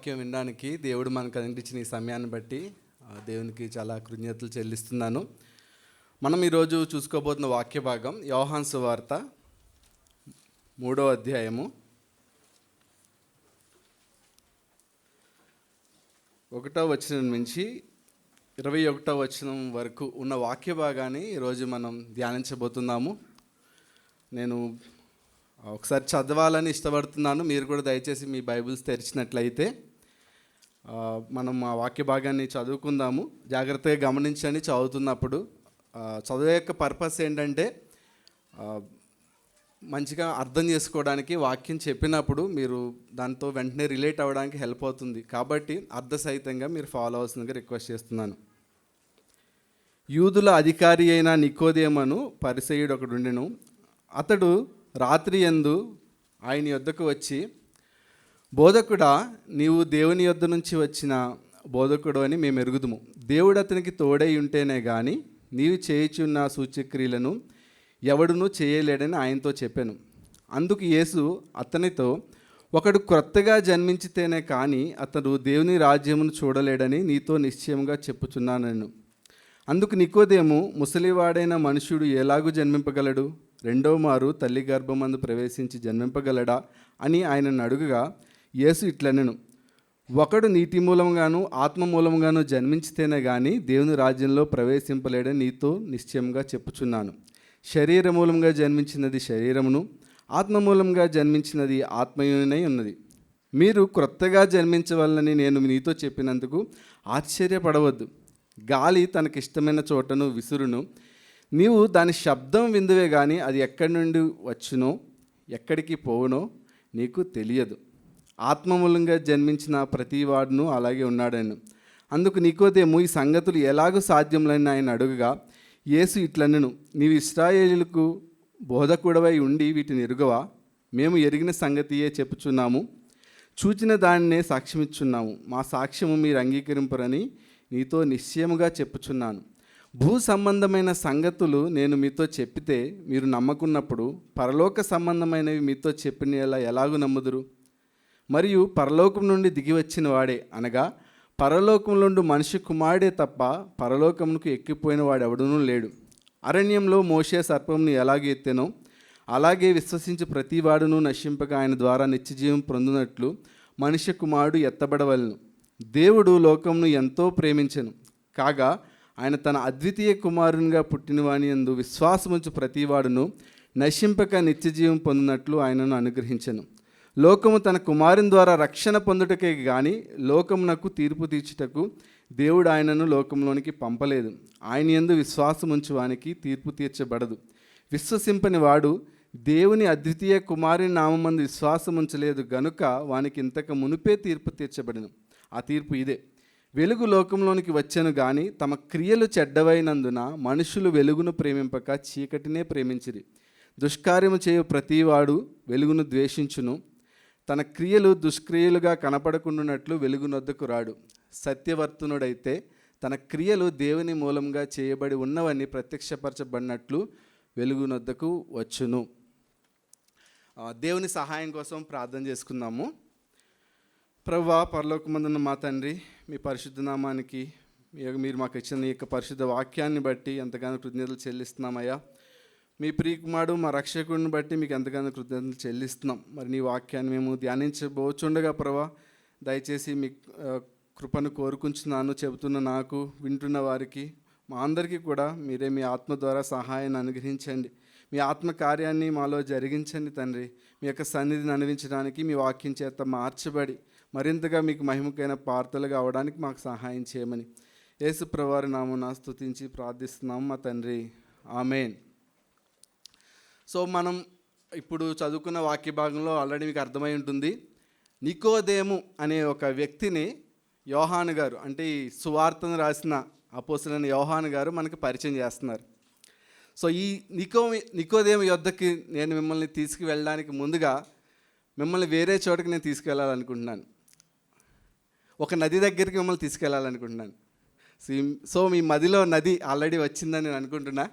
వాక్యం వినడానికి దేవుడు మనకు అందించిన ఈ సమయాన్ని బట్టి దేవునికి చాలా కృతజ్ఞతలు చెల్లిస్తున్నాను. మనం ఈరోజు చూసుకోబోతున్న వాక్య భాగం యోహాను సువార్త 3వ అధ్యాయము 1వ వచనం నుంచి 21వ వచనం వరకు ఉన్న వాక్య భాగాన్ని ఈరోజు మనం ధ్యానించబోతున్నాము. నేను ఒకసారి చదవాలని ఇష్టపడుతున్నాను. మీరు కూడా దయచేసి మీ బైబిల్స్ తెరిచినట్లయితే మనం ఆ వాక్య భాగాన్ని చదువుకుందాము. జాగ్రత్తగా గమనించండి చదువుతున్నప్పుడు. చదువు యొక్క పర్పస్ ఏంటంటే మంచిగా అర్థం చేసుకోవడానికి, వాక్యం చెప్పినప్పుడు మీరు దాంతో వెంటనే రిలేట్ అవ్వడానికి హెల్ప్ అవుతుంది. కాబట్టి అర్థసహితంగా మీరు ఫాలో అవ్వాల్సిందిగా రిక్వెస్ట్ చేస్తున్నాను. యూదుల అధికారి అయిన నికోదేమను పరిసయ్యుడు ఒకడుండెను. అతడు రాత్రి యందు ఆయన యొద్దకు వచ్చి, బోధకుడా, నీవు దేవుని యొద్ద నుంచి వచ్చిన బోధకుడు అని మేము ఎరుగుదుము. దేవుడు అతనికి తోడై ఉంటేనే కానీ నీవు చేయుచున్న సూచక్రియలను ఎవడునూ చేయలేడని ఆయనతో చెప్పాను. అందుకు యేసు అతనితో, ఒకడు క్రొత్తగా జన్మించితేనే కానీ అతడు దేవుని రాజ్యమును చూడలేడని నీతో నిశ్చయంగా చెప్పుచున్నాను. అందుకు నికోదేము, ముసలివాడైన మనుష్యుడు ఎలాగూ జన్మింపగలడు? రెండో మారు తల్లి గర్భమందు ప్రవేశించి జన్మింపగలడా అని ఆయనను అడుగగా, యేసు ఇట్లనెను, ఒకడు నీటి మూలంగాను ఆత్మ మూలంగాను జన్మించితేనే కానీ దేవుని రాజ్యంలో ప్రవేశింపలేడని నీతో నిశ్చయంగా చెప్పుచున్నాను. శరీర మూలంగా జన్మించినది శరీరమును, ఆత్మ మూలంగా జన్మించినది ఆత్మయునై ఉన్నది. మీరు క్రొత్తగా జన్మించవాలని నేను నీతో చెప్పినందుకు ఆశ్చర్యపడవద్దు. గాలి తనకిష్టమైన చోటను విసురును, నీవు దాని శబ్దం విందువే కానీ అది ఎక్కడి నుండి వచ్చునో ఎక్కడికి పోవునో నీకు తెలియదు. ఆత్మమూలంగా జన్మించిన ప్రతివాడును అలాగే ఉన్నాడని. అందుకు నికోదేము, ఈ సంగతులు ఎలాగూ సాధ్యములని ఆయన అడుగగా, యేసు ఇట్లనెను, నీవు ఇశ్రాయేలులకు బోధకుడవై ఉండి వీటిని ఎరుగవా? మేము ఎరిగిన సంగతియే చెప్పుచున్నాము, చూచిన దానినే సాక్ష్యమిచ్చున్నాము. మా సాక్ష్యము మీరు అంగీకరింపరని నీతో నిశ్చయముగా చెప్పుచున్నాను. భూ సంబంధమైన సంగతులు నేను మీతో చెప్పితే మీరు నమ్మకున్నప్పుడు పరలోక సంబంధమైనవి మీతో చెప్పిన ఎలాగూ నమ్ముదురు? మరియు పరలోకం నుండి దిగి వచ్చిన వాడే, అనగా పరలోకం నుండి మనిషి కుమారుడే తప్ప పరలోకమునకు ఎక్కిపోయిన వాడు ఎవడనూ లేడు. అరణ్యంలో మోషే సర్పంను ఎలాగ ఎత్తెనో అలాగే విశ్వసించి ప్రతివాడును నశింపగా ఆయన ద్వారా నిత్యజీవం పొందినట్లు మనిషి కుమారుడు ఎత్తబడవలెను. దేవుడు లోకమును ఎంతో ప్రేమించెను కాగా ఆయన తన అద్వితీయ కుమారునిగా పుట్టినవాని యందు విశ్వాసముంచు ప్రతివాడును నశింపక నిత్యజీవం పొందినట్లు ఆయనను అనుగ్రహించెను. లోకము తన కుమారుని ద్వారా రక్షణ పొందుటకే కానీ లోకమునకు తీర్పు తీర్చుటకు దేవుడు ఆయనను లోకంలోనికి పంపలేదు. ఆయన యందు విశ్వాసముంచు వానికి తీర్పు తీర్చబడదు. విశ్వసింపని వాడు దేవుని అద్వితీయ కుమారుని నామమందు విశ్వాసముంచలేదు గనుక వానికి ఇంతకు మునుపే తీర్పు తీర్చబడను. ఆ తీర్పు ఇదే: వెలుగు లోకంలోనికి వచ్చెను గాని తమ క్రియలు చెడ్డవైనందున మనుషులు వెలుగును ప్రేమింపక చీకటినే ప్రేమించిరి. దుష్కార్యము చేయు ప్రతివాడు వెలుగును ద్వేషించును, తన క్రియలు దుష్క్రియలుగా కనపడకుండానట్లు వెలుగునొద్దకు రాడు. సత్యవర్తనుడైతే తన క్రియలు దేవుని మూలంగా చేయబడి ఉన్నవని ప్రత్యక్షపరచబడినట్లు వెలుగునొద్దకు వచ్చును. దేవుని సహాయం కోసం ప్రార్థన చేసుకుందాము. ప్రభువా, పరలోకమందున్న మా తండ్రి, మీ పరిశుద్ధ నామానికి మీరు మాకు ఇచ్చిన ఈ యొక్క పరిశుద్ధ వాక్యాన్ని బట్టి ఎంతగానో కృతజ్ఞతలు చెల్లిస్తున్నామయ్యా. మీ ప్రియకుమారుడు మా రక్షకుడిని బట్టి మీకు ఎంతగానో కృతజ్ఞతలు చెల్లిస్తున్నాం. మరి నీ వాక్యాన్ని మేము ధ్యానించబోచుండగా ప్రభువా, దయచేసి మీ కృపను కోరుకుంటున్నాను. చెబుతున్న నాకు, వింటున్న వారికి, మా అందరికీ కూడా మీరే మీ ఆత్మ ద్వారా సహాయాన్ని అనుగ్రహించండి. మీ ఆత్మ కార్యాన్ని మాలో జరిగించండి తండ్రి. మీ యొక్క సన్నిధిని అనుభవించడానికి మీ వాక్యం చేత మార్చబడి మరింతగా మీకు మహిమకైన పాత్రలుగా అవడానికి మాకు సహాయం చేయమని యేసు ప్రభువారి నామమున స్తుతించి ప్రార్థిస్తున్నాము మా తండ్రి, ఆమేన్. సో మనం ఇప్పుడు చదువుకున్న వాక్య భాగంలో ఆల్రెడీ మీకు అర్థమై ఉంటుంది. నికోదేము అనే ఒక వ్యక్తిని యోహాను గారు, అంటే ఈ సువార్తను రాసిన అపోస్తలుడైన యోహాను గారు మనకు పరిచయం చేస్తున్నారు. సో ఈ నికోదేము యొద్దకి నేను మిమ్మల్ని తీసుకువెళ్ళడానికి ముందుగా మిమ్మల్ని వేరే చోటకి నేను తీసుకెళ్ళాలనుకుంటున్నాను. ఒక నది దగ్గరికి మిమ్మల్ని తీసుకెళ్ళాలనుకుంటున్నాను. సో మీ మదిలో నది ఆల్రెడీ వచ్చిందని నేను అనుకుంటున్నా.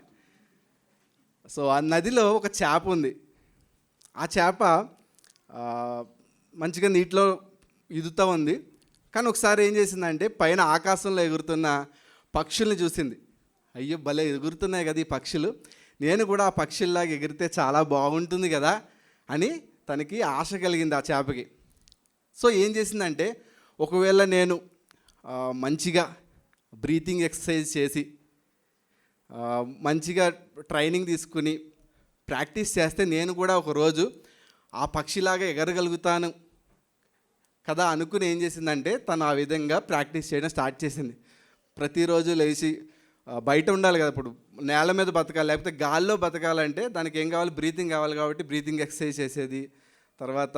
సో ఆ నదిలో ఒక చేప ఉంది. ఆ చేప మంచిగా నీటిలో ఈదుతూ ఉంది. కానీ ఒకసారి ఏం చేసిందంటే పైన ఆకాశంలో ఎగురుతున్న పక్షుల్ని చూసింది. అయ్యో భలే ఎగురుతున్నాయి కదా ఈ పక్షులు, నేను కూడా ఆ పక్షుల్లాగా ఎగిరితే చాలా బాగుంటుంది కదా అని తనకి ఆశ కలిగింది ఆ చేపకి. సో ఏం చేసిందంటే, ఒకవేళ నేను మంచిగా బ్రీతింగ్ ఎక్సర్సైజ్ చేసి మంచిగా ట్రైనింగ్ తీసుకుని ప్రాక్టీస్ చేస్తే నేను కూడా ఒకరోజు ఆ పక్షిలాగా ఎగరగలుగుతాను కదా అనుకుని ఏం చేసిందంటే, తను ఆ విధంగా ప్రాక్టీస్ చేయడం స్టార్ట్ చేసింది. ప్రతిరోజు లేచి బయట ఉండాలి కదా, ఇప్పుడు నేల మీద బతకాలి, లేకపోతే గాల్లో బతకాలంటే దానికి ఏం కావాలి, బ్రీతింగ్ కావాలి. కాబట్టి బ్రీతింగ్ ఎక్సర్సైజ్ చేసేది. తర్వాత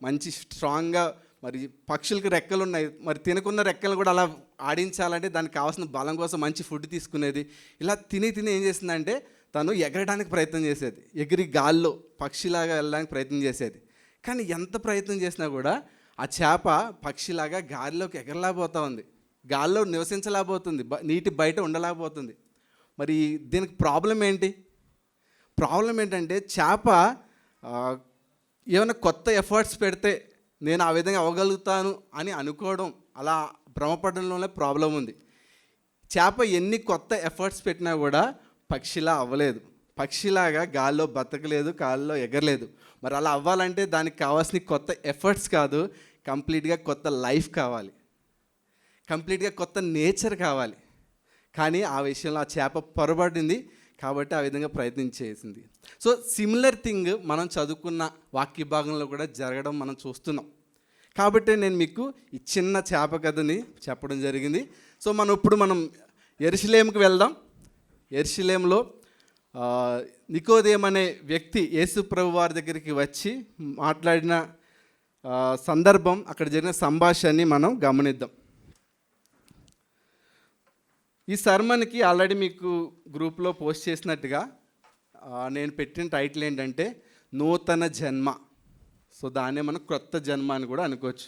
మంచి స్ట్రాంగ్గా, మరి పక్షులకి రెక్కలు ఉన్నాయి, మరి తినకున్న రెక్కలు కూడా అలా ఆడించాలంటే దానికి కావాల్సిన బలం కోసం మంచి ఫుడ్ తీసుకునేది. ఇలా తిని ఏం చేసిందంటే తను ఎగరడానికి ప్రయత్నం చేసేది, ఎగిరి గాల్లో పక్షిలాగా వెళ్ళడానికి ప్రయత్నం చేసేది. కానీ ఎంత ప్రయత్నం చేసినా కూడా ఆ చేప పక్షిలాగా గాలిలోకి ఎగరలేకపోతూ ఉంది, గాల్లో నివసించలేకపోతుంది, నీటి బయట ఉండలేకపోతుంది. మరి దీనికి ప్రాబ్లం ఏంటి? ప్రాబ్లం ఏంటంటే చేప ఏమైనా కొత్త ఎఫర్ట్స్ పెడితే నేను ఆ విధంగా అవ్వగలుగుతాను అని అనుకోవడం, అలా భ్రమపడడంలోనే ప్రాబ్లం ఉంది. చేప ఎన్ని కొత్త ఎఫర్ట్స్ పెట్టినా కూడా పక్షిలా అవ్వలేదు, పక్షిలాగా గాల్లో బతకలేదు, గాల్లో ఎగరలేదు. మరి అలా అవ్వాలంటే దానికి కావాల్సిన కొత్త ఎఫర్ట్స్ కాదు, కంప్లీట్గా కొత్త లైఫ్ కావాలి, కంప్లీట్గా కొత్త నేచర్ కావాలి. కానీ ఆ విషయంలో ఆ చేప పొరబడింది కాబట్టి ఆ విధంగా ప్రయత్నం చేసింది. సో సిమిలర్ థింగ్ మనం చదువుకున్న వాక్య భాగంలో కూడా జరగడం మనం చూస్తున్నాం. కాబట్టి నేను మీకు ఈ చిన్న చేప కథని చెప్పడం జరిగింది. సో మనం యెరూషలేముకి వెళ్దాం. యెరూషలేములో నికోదేము అనే వ్యక్తి యేసు ప్రభు వారి దగ్గరికి వచ్చి మాట్లాడిన సందర్భం, అక్కడ జరిగిన సంభాషణని మనం గమనిద్దాం. ఈ సర్మన్కి ఆల్రెడీ మీకు గ్రూప్లో పోస్ట్ చేసినట్టుగా నేను పెట్టిన టైటిల్ ఏంటంటే నూతన జన్మ. సో దాన్నే మనం క్రొత్త జన్మ అని కూడా అనుకోవచ్చు.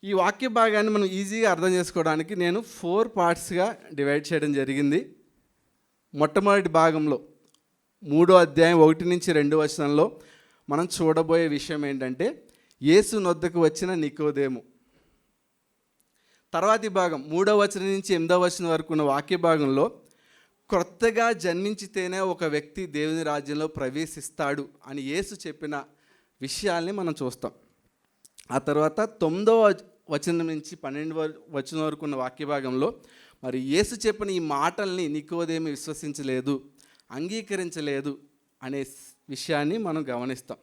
ఈ వాక్య భాగాన్ని మనం ఈజీగా అర్థం చేసుకోవడానికి నేను 4 పార్ట్స్గా డివైడ్ చేయడం జరిగింది. మొట్టమొదటి భాగంలో 3వ అధ్యాయం 1 నుంచి 2 వచనంలో మనం చూడబోయే విషయం ఏంటంటే యేసు నొద్దకు వచ్చిన నికోదేము. తర్వాతి భాగం 3వ వచనం నుంచి 8వ వచనం వరకు ఉన్న వాక్య భాగంలో క్రొత్తగా జన్మించితేనే ఒక వ్యక్తి దేవుని రాజ్యంలో ప్రవేశిస్తాడు అని యేసు చెప్పిన విషయాల్ని మనం చూస్తాం. ఆ తర్వాత 9వ వచనం నుంచి 12వ వచనం వరకు ఉన్న వాక్య భాగంలో మరి యేసు చెప్పిన ఈ మాటల్ని నికోదేము విశ్వసించలేదు, అంగీకరించలేదు అనే విషయాన్ని మనం గమనిస్తాం.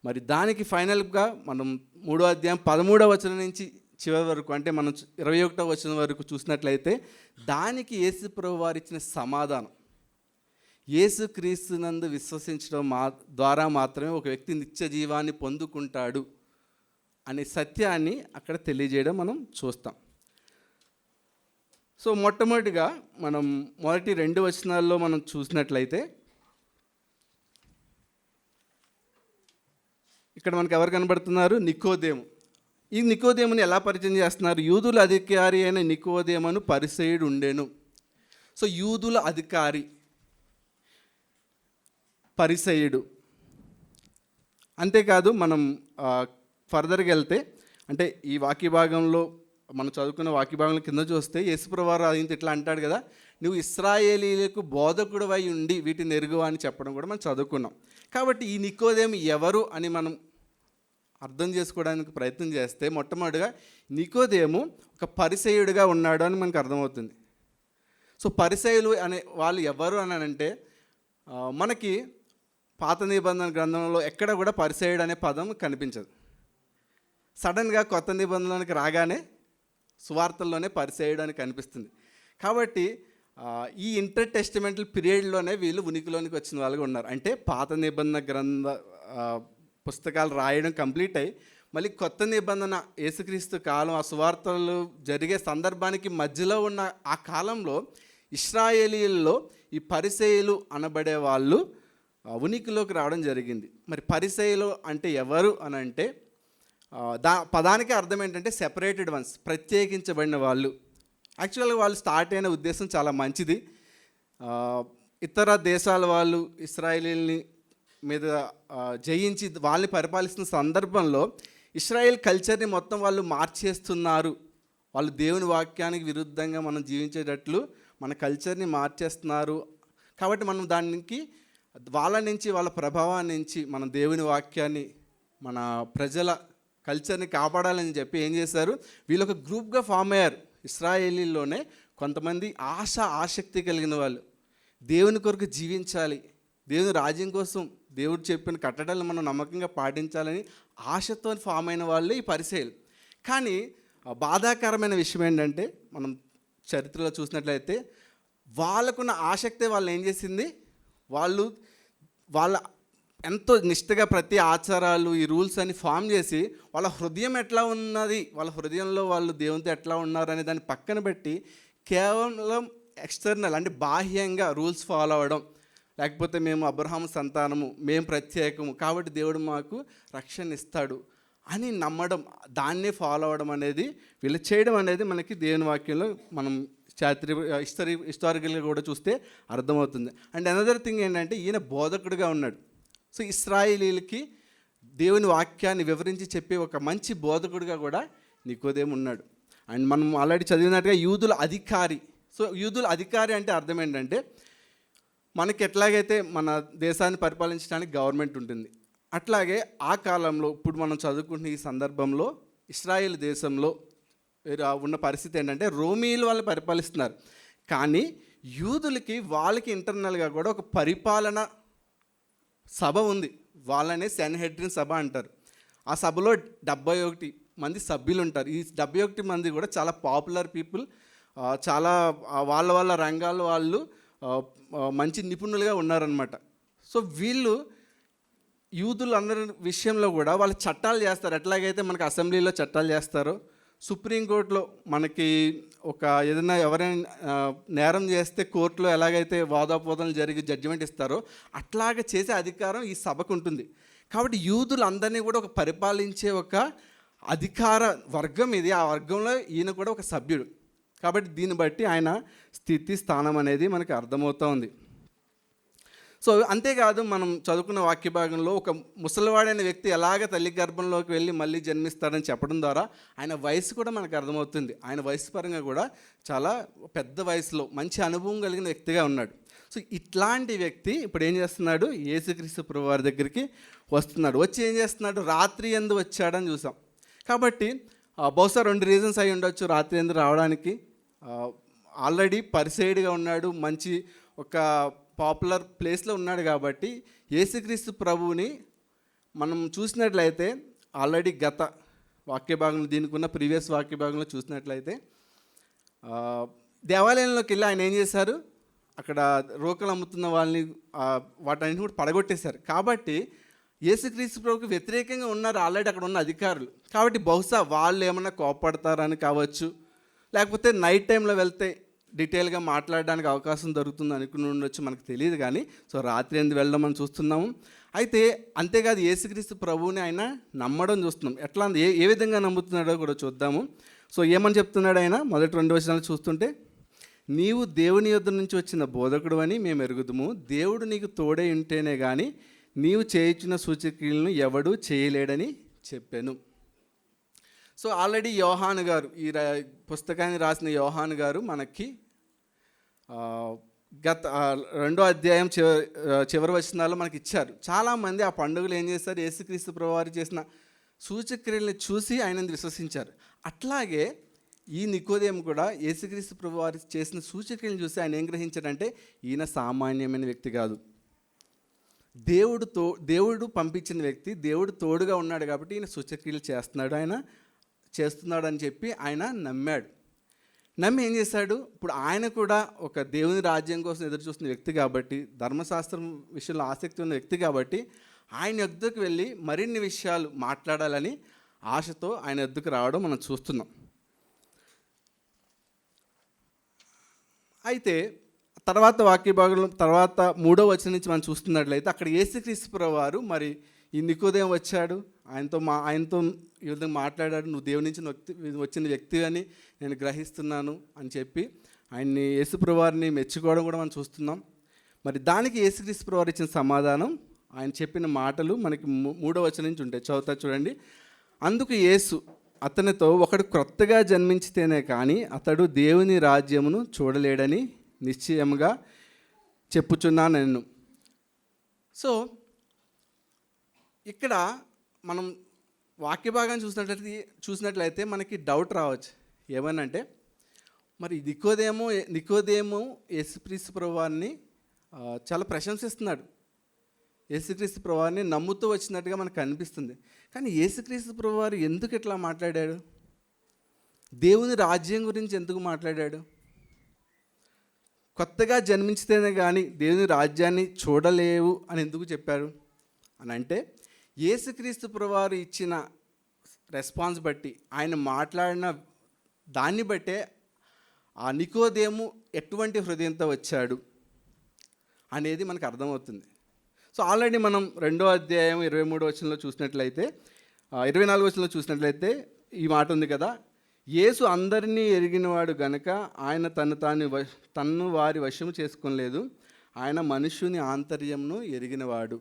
మరి దానికి ఫైనల్గా మనం 3వ అధ్యాయం 13వ వచనం నుంచి చివరి వరకు, అంటే మనం 21వ వచనం వరకు చూసినట్లయితే దానికి యేసు ప్రభు వారు ఇచ్చిన సమాధానం, యేసు క్రీస్తునందు విశ్వసించడం ద్వారా మాత్రమే ఒక వ్యక్తి నిత్య జీవాన్ని పొందుకుంటాడు అనే సత్యాన్ని అక్కడ తెలియజేయడం మనం చూస్తాం. సో మొట్టమొదటిగా మనం మొదటి 2 వచనాల్లో మనం చూసినట్లయితే ఇక్కడ మనకు ఎవరు కనబడుతున్నారు? నికోదేము. ఈ నికోదేముని ఎలా పరిచయం చేస్తున్నారు? యూదుల అధికారి అయిన నికోదేమును పరిసయ్యుడు ఉండెను. సో యూదుల అధికారి పరిసయ్యుడు. అంతేకాదు మనం ఫర్దర్గా వెళ్తే, అంటే ఈ వాక్య భాగంలో మనం చదువుకున్న వాక్య భాగంలో కింద చూస్తే యేసుప్రభువు వారు ఇట్లా అంటాడు కదా, నువ్వు ఇశ్రాయేలీలకు బోధకుడివై ఉండి వీటిని ఎరుగువా అని చెప్పడం కూడా మనం చదువుకున్నాం. కాబట్టి ఈ నికోదేము ఎవరు అని మనం అర్థం చేసుకోవడానికి ప్రయత్నం చేస్తే మొట్టమొదటిగా నికోదేము ఒక పరిసయ్యుడిగా ఉన్నాడు అని మనకు అర్థమవుతుంది. సో పరిసయ్యులు అనే వాళ్ళు ఎవరు అని అంటే మనకి పాత నిబంధన గ్రంథంలో ఎక్కడ కూడా పరిసయ్యుడు అనే పదం కనిపించదు. సడన్గా కొత్త నిబంధనలోనికి రాగానే సువార్తల్లోనే పరిసయ్యుడు అని కనిపిస్తుంది. కాబట్టి ఈ ఇంటర్ టెస్టిమెంటల్ పీరియడ్లోనే వీళ్ళు ఉనికిలోనికి వచ్చిన వాళ్ళుగా ఉన్నారు. అంటే పాత నిబంధన గ్రంథ పుస్తకాలు రాయడం కంప్లీట్ అయ్యి మళ్ళీ కొత్త నిబంధన యేసుక్రీస్తు కాలం, ఆ సువార్తలు జరిగే సందర్భానికి మధ్యలో ఉన్న ఆ కాలంలో ఇశ్రాయేలీల్లో ఈ పరిసయ్యులు అనబడే వాళ్ళు ఉనికిలోకి రావడం జరిగింది. మరి పరిసయ్యులు అంటే ఎవరు అని అంటే పదానికి అర్థం ఏంటంటే సెపరేటెడ్ వన్స్, ప్రత్యేకించబడిన వాళ్ళు. యాక్చువల్గా వాళ్ళు స్టార్ట్ అయిన ఉద్దేశం చాలా మంచిది. ఇతర దేశాల వాళ్ళు ఇశ్రాయేలీల్ని మీద జయించి వాళ్ళని పరిపాలిస్తున్న సందర్భంలో ఇశ్రాయేల్ కల్చర్ని మొత్తం వాళ్ళు మార్చేస్తున్నారు, వాళ్ళు దేవుని వాక్యానికి విరుద్ధంగా మనం జీవించేటట్లు మన కల్చర్ని మార్చేస్తున్నారు. కాబట్టి మనం దానికి వాళ్ళ నుంచి, వాళ్ళ ప్రభావాన్ని నుంచి మన దేవుని వాక్యాన్ని, మన ప్రజల కల్చర్ని కాపాడాలని చెప్పి ఏం చేశారు, వీళ్ళు ఒక గ్రూప్గా ఫామ్ అయ్యారు. ఇశ్రాయేలీల్లోనే కొంతమంది ఆసక్తి కలిగిన వాళ్ళు, దేవుని కొరకు జీవించాలి, దేవుని రాజ్యం కోసం దేవుడు చెప్పిన కట్టడాలను మనం నమ్మకంగా పాటించాలని ఆశతో ఫామ్ అయిన వాళ్ళు ఈ పరిసయ్యులు. కానీ బాధాకరమైన విషయం ఏంటంటే, మనం చరిత్రలో చూసినట్లయితే వాళ్ళకున్న ఆసక్తే వాళ్ళు ఏం చేసింది, వాళ్ళ ఎంతో నిష్ఠగా ప్రతి ఆచారాలు, ఈ రూల్స్ అని ఫామ్ చేసి వాళ్ళ హృదయం ఎట్లా ఉన్నది, వాళ్ళ హృదయంలో వాళ్ళు దేవునితో ఎట్లా ఉన్నారనే దాన్ని పక్కన పెట్టి కేవలం ఎక్స్టర్నల్ అంటే బాహ్యంగా రూల్స్ ఫాలో అవ్వడం, లేకపోతే మేము అబ్రహాము సంతానము, మేము ప్రత్యేకము కాబట్టి దేవుడు మాకు రక్షణ ఇస్తాడు అని నమ్మడం, దాన్నే ఫాలో అవ్వడం అనేది, వీళ్ళు చేయడం అనేది మనకి దేవుని వాక్యంలో మనం హిస్టారికల్గా కూడా చూస్తే అర్థమవుతుంది. అండ్ అనదర్ థింగ్ ఏంటంటే, ఈయన బోధకుడిగా ఉన్నాడు. సో ఇశ్రాయేలీలకి దేవుని వాక్యాన్ని వివరించి చెప్పే ఒక మంచి బోధకుడిగా కూడా నికోదేము ఉన్నాడు. అండ్ మనం ఆల్రెడీ చదివినట్టుగా యూదుల అధికారి. సో యూదుల అధికారి అంటే అర్థం ఏంటంటే, మనకి ఎట్లాగైతే మన దేశాన్ని పరిపాలించడానికి గవర్నమెంట్ ఉంటుంది, అట్లాగే ఆ కాలంలో ఇప్పుడు మనం చదువుకుంటున్న ఈ సందర్భంలో ఇశ్రాయేల్ దేశంలో ఉన్న పరిస్థితి ఏంటంటే, రోమీలు వాళ్ళని పరిపాలిస్తున్నారు. కానీ యూదులకి వాళ్ళకి ఇంటర్నల్గా కూడా ఒక పరిపాలన సభ ఉంది, వాళ్ళనే సెన్హెడ్రిన్ సభ అంటారు. ఆ సభలో 71 మంది సభ్యులు ఉంటారు. ఈ 71 మంది కూడా చాలా పాపులర్ పీపుల్, చాలా వాళ్ళ రంగాల్లో వాళ్ళు మంచి నిపుణులుగా ఉన్నారనమాట. సో వీళ్ళు యూదులందరి విషయంలో కూడా వాళ్ళు చట్టాలు చేస్తారు. ఎట్లాగైతే మనకి అసెంబ్లీలో చట్టాలు చేస్తారో, సుప్రీంకోర్టులో మనకి ఏదైనా ఎవరైనా నేరం చేస్తే కోర్టులో ఎలాగైతే వాదోపవాదనలు జరిగి జడ్జిమెంట్ ఇస్తారో, అట్లాగే చేసే అధికారం ఈ సభకు ఉంటుంది. కాబట్టి యూదులందరినీ కూడా ఒక పరిపాలించే ఒక అధికార వర్గం ఇది. ఆ వర్గంలో ఈయన కూడా ఒక సభ్యుడు. కాబట్టి దీన్ని బట్టి ఆయన స్థితి, స్థానం అనేది మనకి అర్థమవుతూ ఉంది. సో అంతేకాదు, మనం చదువుకున్న వాక్య భాగంలో ఒక ముసలివాడైన వ్యక్తి ఎలాగ తల్లి గర్భంలోకి వెళ్ళి మళ్ళీ జన్మిస్తాడని చెప్పడం ద్వారా ఆయన వయసు కూడా మనకు అర్థమవుతుంది. ఆయన వయసు పరంగా కూడా చాలా పెద్ద వయసులో మంచి అనుభవం కలిగిన వ్యక్తిగా ఉన్నాడు. సో ఇట్లాంటి వ్యక్తి ఇప్పుడు ఏం చేస్తున్నాడు, యేసుక్రీస్తు ప్రభువారి దగ్గరికి వస్తున్నాడు. వచ్చి ఏం చేస్తున్నాడు, రాత్రి యందు వచ్చాడని చూసాం. కాబట్టి బహుశా 2 రీజన్స్ అయి ఉండొచ్చు రాత్రి యందు రావడానికి. ఆల్రెడీ పరిసైడ్గా ఉన్నాడు, మంచి ఒక పాపులర్ ప్లేస్లో ఉన్నాడు. కాబట్టి యేసుక్రీస్తు ప్రభువుని మనం చూసినట్లయితే ఆల్రెడీ గత వాక్య భాగంలో, దీనికి ఉన్న ప్రీవియస్ వాక్య భాగంలో చూసినట్లయితే దేవాలయంలోకి వెళ్ళి ఆయన ఏం చేశారు, అక్కడ రోకలు అమ్ముతున్న వాళ్ళని వాటన్నిటిని కూడా పడగొట్టేశారు. కాబట్టి యేసుక్రీస్తు ప్రభుకి వ్యతిరేకంగా ఉన్నారు ఆల్రెడీ అక్కడ ఉన్న అధికారులు. కాబట్టి బహుశా వాళ్ళు ఏమన్నా కోపడతారని కావచ్చు, లేకపోతే నైట్ టైంలో వెళ్తే డీటెయిల్గా మాట్లాడడానికి అవకాశం దొరుకుతుంది అనుకుని ఉండొచ్చు, మనకు తెలియదు. కానీ సో రాత్రి ఎందుకు వెళ్ళడం మనం చూస్తున్నాము. అయితే అంతేకాదు, యేసుక్రీస్తు ప్రభువుని ఆయన నమ్మడం చూస్తున్నాం. ఎట్లా ఏ విధంగా నమ్ముతున్నాడో కూడా చూద్దాము. సో ఏమని చెప్తున్నాడు ఆయన, మొదటి 2 వచనాలు చూస్తుంటే, నీవు దేవుని యొద్ద నుంచి వచ్చిన బోధకుడు అని మేము ఎరుగుదుము, దేవుడు నీకు తోడై ఉంటేనే కానీ నీవు చేయించిన సూచక్రియలను ఎవడూ చేయలేడని చెప్పాను. సో ఆల్రెడీ యోహాను గారు, ఈ పుస్తకాన్ని రాసిన యోహాను గారు మనకి గత 2వ అధ్యాయం చివరి వచనాల్లో మనకి ఇచ్చారు. చాలామంది ఆ పండుగలు ఏం చేస్తారు, యేసుక్రీస్తు ప్రభువారు చేసిన సూచక్రియలను చూసి ఆయనను విశ్వసించారు. అట్లాగే ఈ నికోదేము కూడా యేసుక్రీస్తు ప్రభువారు చేసిన సూచక్రియలను చూసి ఆయన ఏం గ్రహించాడంటే, ఈయన సామాన్యమైన వ్యక్తి కాదు, దేవుడు పంపించిన వ్యక్తి, దేవుడు తోడుగా ఉన్నాడు కాబట్టి ఈయన సూచక్రియలు చేస్తున్నాడు అని చెప్పి ఆయన నమ్మాడు. నమ్మి ఏం చేశాడు, ఇప్పుడు ఆయన కూడా ఒక దేవుని రాజ్యం కోసం ఎదురు చూస్తున్న వ్యక్తి కాబట్టి, ధర్మశాస్త్రం విషయంలో ఆసక్తి ఉన్న వ్యక్తి కాబట్టి, ఆయన యొద్దకు వెళ్ళి మరిన్ని విషయాలు మాట్లాడాలని ఆశతో ఆయన యొద్దకు రావడం మనం చూస్తున్నాం. అయితే తర్వాత వాక్య భాగంలో తర్వాత 3వ వచనం నుంచి మనం చూస్తున్నట్లయితే, అక్కడ యేసుక్రీస్తు ప్రభువారు మరి ఈ నికోదేము వచ్చాడు, ఆయనతో ఈ విధంగా మాట్లాడాడు, నువ్వు దేవుని నుంచి వచ్చిన వ్యక్తి అని నేను గ్రహిస్తున్నాను అని చెప్పి ఆయన్ని యేసు ప్రభువారిని మెచ్చుకోవడం కూడా మనం చూస్తున్నాం. మరి దానికి యేసుక్రీస్తు ప్రభువారు ఇచ్చిన సమాధానం, ఆయన చెప్పిన మాటలు మనకి 3వ వచనం నుంచి ఉంటాయి. చదువుతా చూడండి. అందుకు యేసు అతనితో, ఒకడు క్రొత్తగా జన్మించితేనే కానీ అతడు దేవుని రాజ్యమును చూడలేడని నిశ్చయముగా చెప్పుచున్నాను నేను. సో ఇక్కడ మనం వాక్య భాగం చూసినట్లయితే మనకి డౌట్ రావచ్చు. ఏమనంటే, మరి నికోదేము యేసుక్రీస్తు ప్రభువారిని చాలా ప్రశంసిస్తున్నాడు. యేసుక్రీస్తు ప్రభువారిని నమ్ముతూ వచ్చినట్టుగా మనకు కనిపిస్తుంది. కానీ యేసుక్రీస్తు ప్రభువారు ఎందుకు ఇట్లా మాట్లాడాడు? దేవుని రాజ్యం గురించి ఎందుకు మాట్లాడాడు? కొత్తగా జన్మించితేనే కానీ దేవుని రాజ్యాన్ని చూడలేవు అని ఎందుకు చెప్పారు అని అంటే, యేసుక్రీస్తు ప్రభువారు ఇచ్చిన రెస్పాన్స్ బట్టి, ఆయన మాట్లాడిన దాన్ని బట్టే ఆ నికోదేము ఎటువంటి హృదయంతో వచ్చాడు అనేది మనకు అర్థమవుతుంది. సో ఆల్రెడీ మనం 2వ అధ్యాయం 23వ వచనంలో చూసినట్లయితే, 24వ వచనంలో చూసినట్లయితే ఈ మాట ఉంది కదా, యేసు అందరినీ ఎరిగినవాడు గనుక ఆయన తన్ను వారి వశము చేసుకోలేదు, ఆయన మనుష్యుని ఆంతర్యంను ఎరిగినవాడు.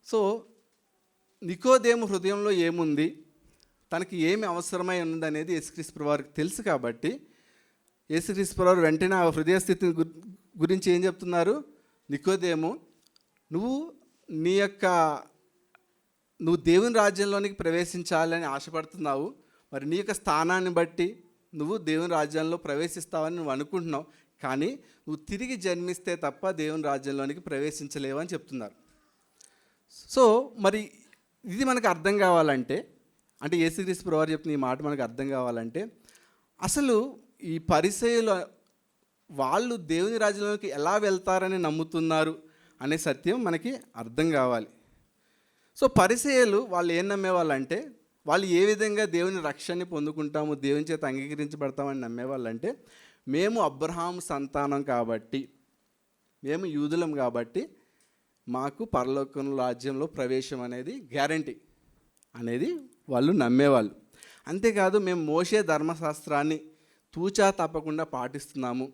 సో నికోదేము హృదయంలో ఏముంది, తనకి ఏమి అవసరమై ఉందనేది యేసుక్రీస్తు ప్రభువారికి తెలుసు. కాబట్టి యేసుక్రీస్తు ప్రభువారు వెంటనే ఆ హృదయ స్థితిని గురించి ఏం చెప్తున్నారు? నికోదేము, నువ్వు దేవుని రాజ్యంలోనికి ప్రవేశించాలని ఆశపడుతున్నావు. మరి నీ యొక్క స్థానాన్ని బట్టి నువ్వు దేవుని రాజ్యంలో ప్రవేశిస్తావని నువ్వు అనుకుంటున్నావు, కానీ నువ్వు తిరిగి జన్మిస్తే తప్ప దేవుని రాజ్యంలోనికి ప్రవేశించలేవు అని చెప్తున్నారు. సో మరి ఇది మనకు అర్థం కావాలంటే, అంటే యేసుక్రీస్తు ప్రభువారు చెప్పిన ఈ మాట మనకు అర్థం కావాలంటే, అసలు ఈ పరిసయ్యులు వాళ్ళు దేవుని రాజ్యంలోకి ఎలా వెళ్తారని నమ్ముతున్నారు అనే సత్యం మనకి అర్థం కావాలి. సో పరిసయ్యులు వాళ్ళు ఏం నమ్మేవాళ్ళంటే, వాళ్ళు ఏ విధంగా దేవుని రక్షణని పొందుకుంటాము, దేవుని చేత అంగీకరించబడతామని నమ్మేవాళ్ళంటే, మేము అబ్రహాము సంతానం కాబట్టి, మేము యూదులం కాబట్టి మాకు పరలోకం రాజ్యంలో ప్రవేశం అనేది గ్యారంటీ అనేది వాళ్ళు నమ్మేవాళ్ళు. అంతేకాదు, మేము మోషే ధర్మశాస్త్రాన్ని తూచా తప్పకుండా పాటిస్తున్నాము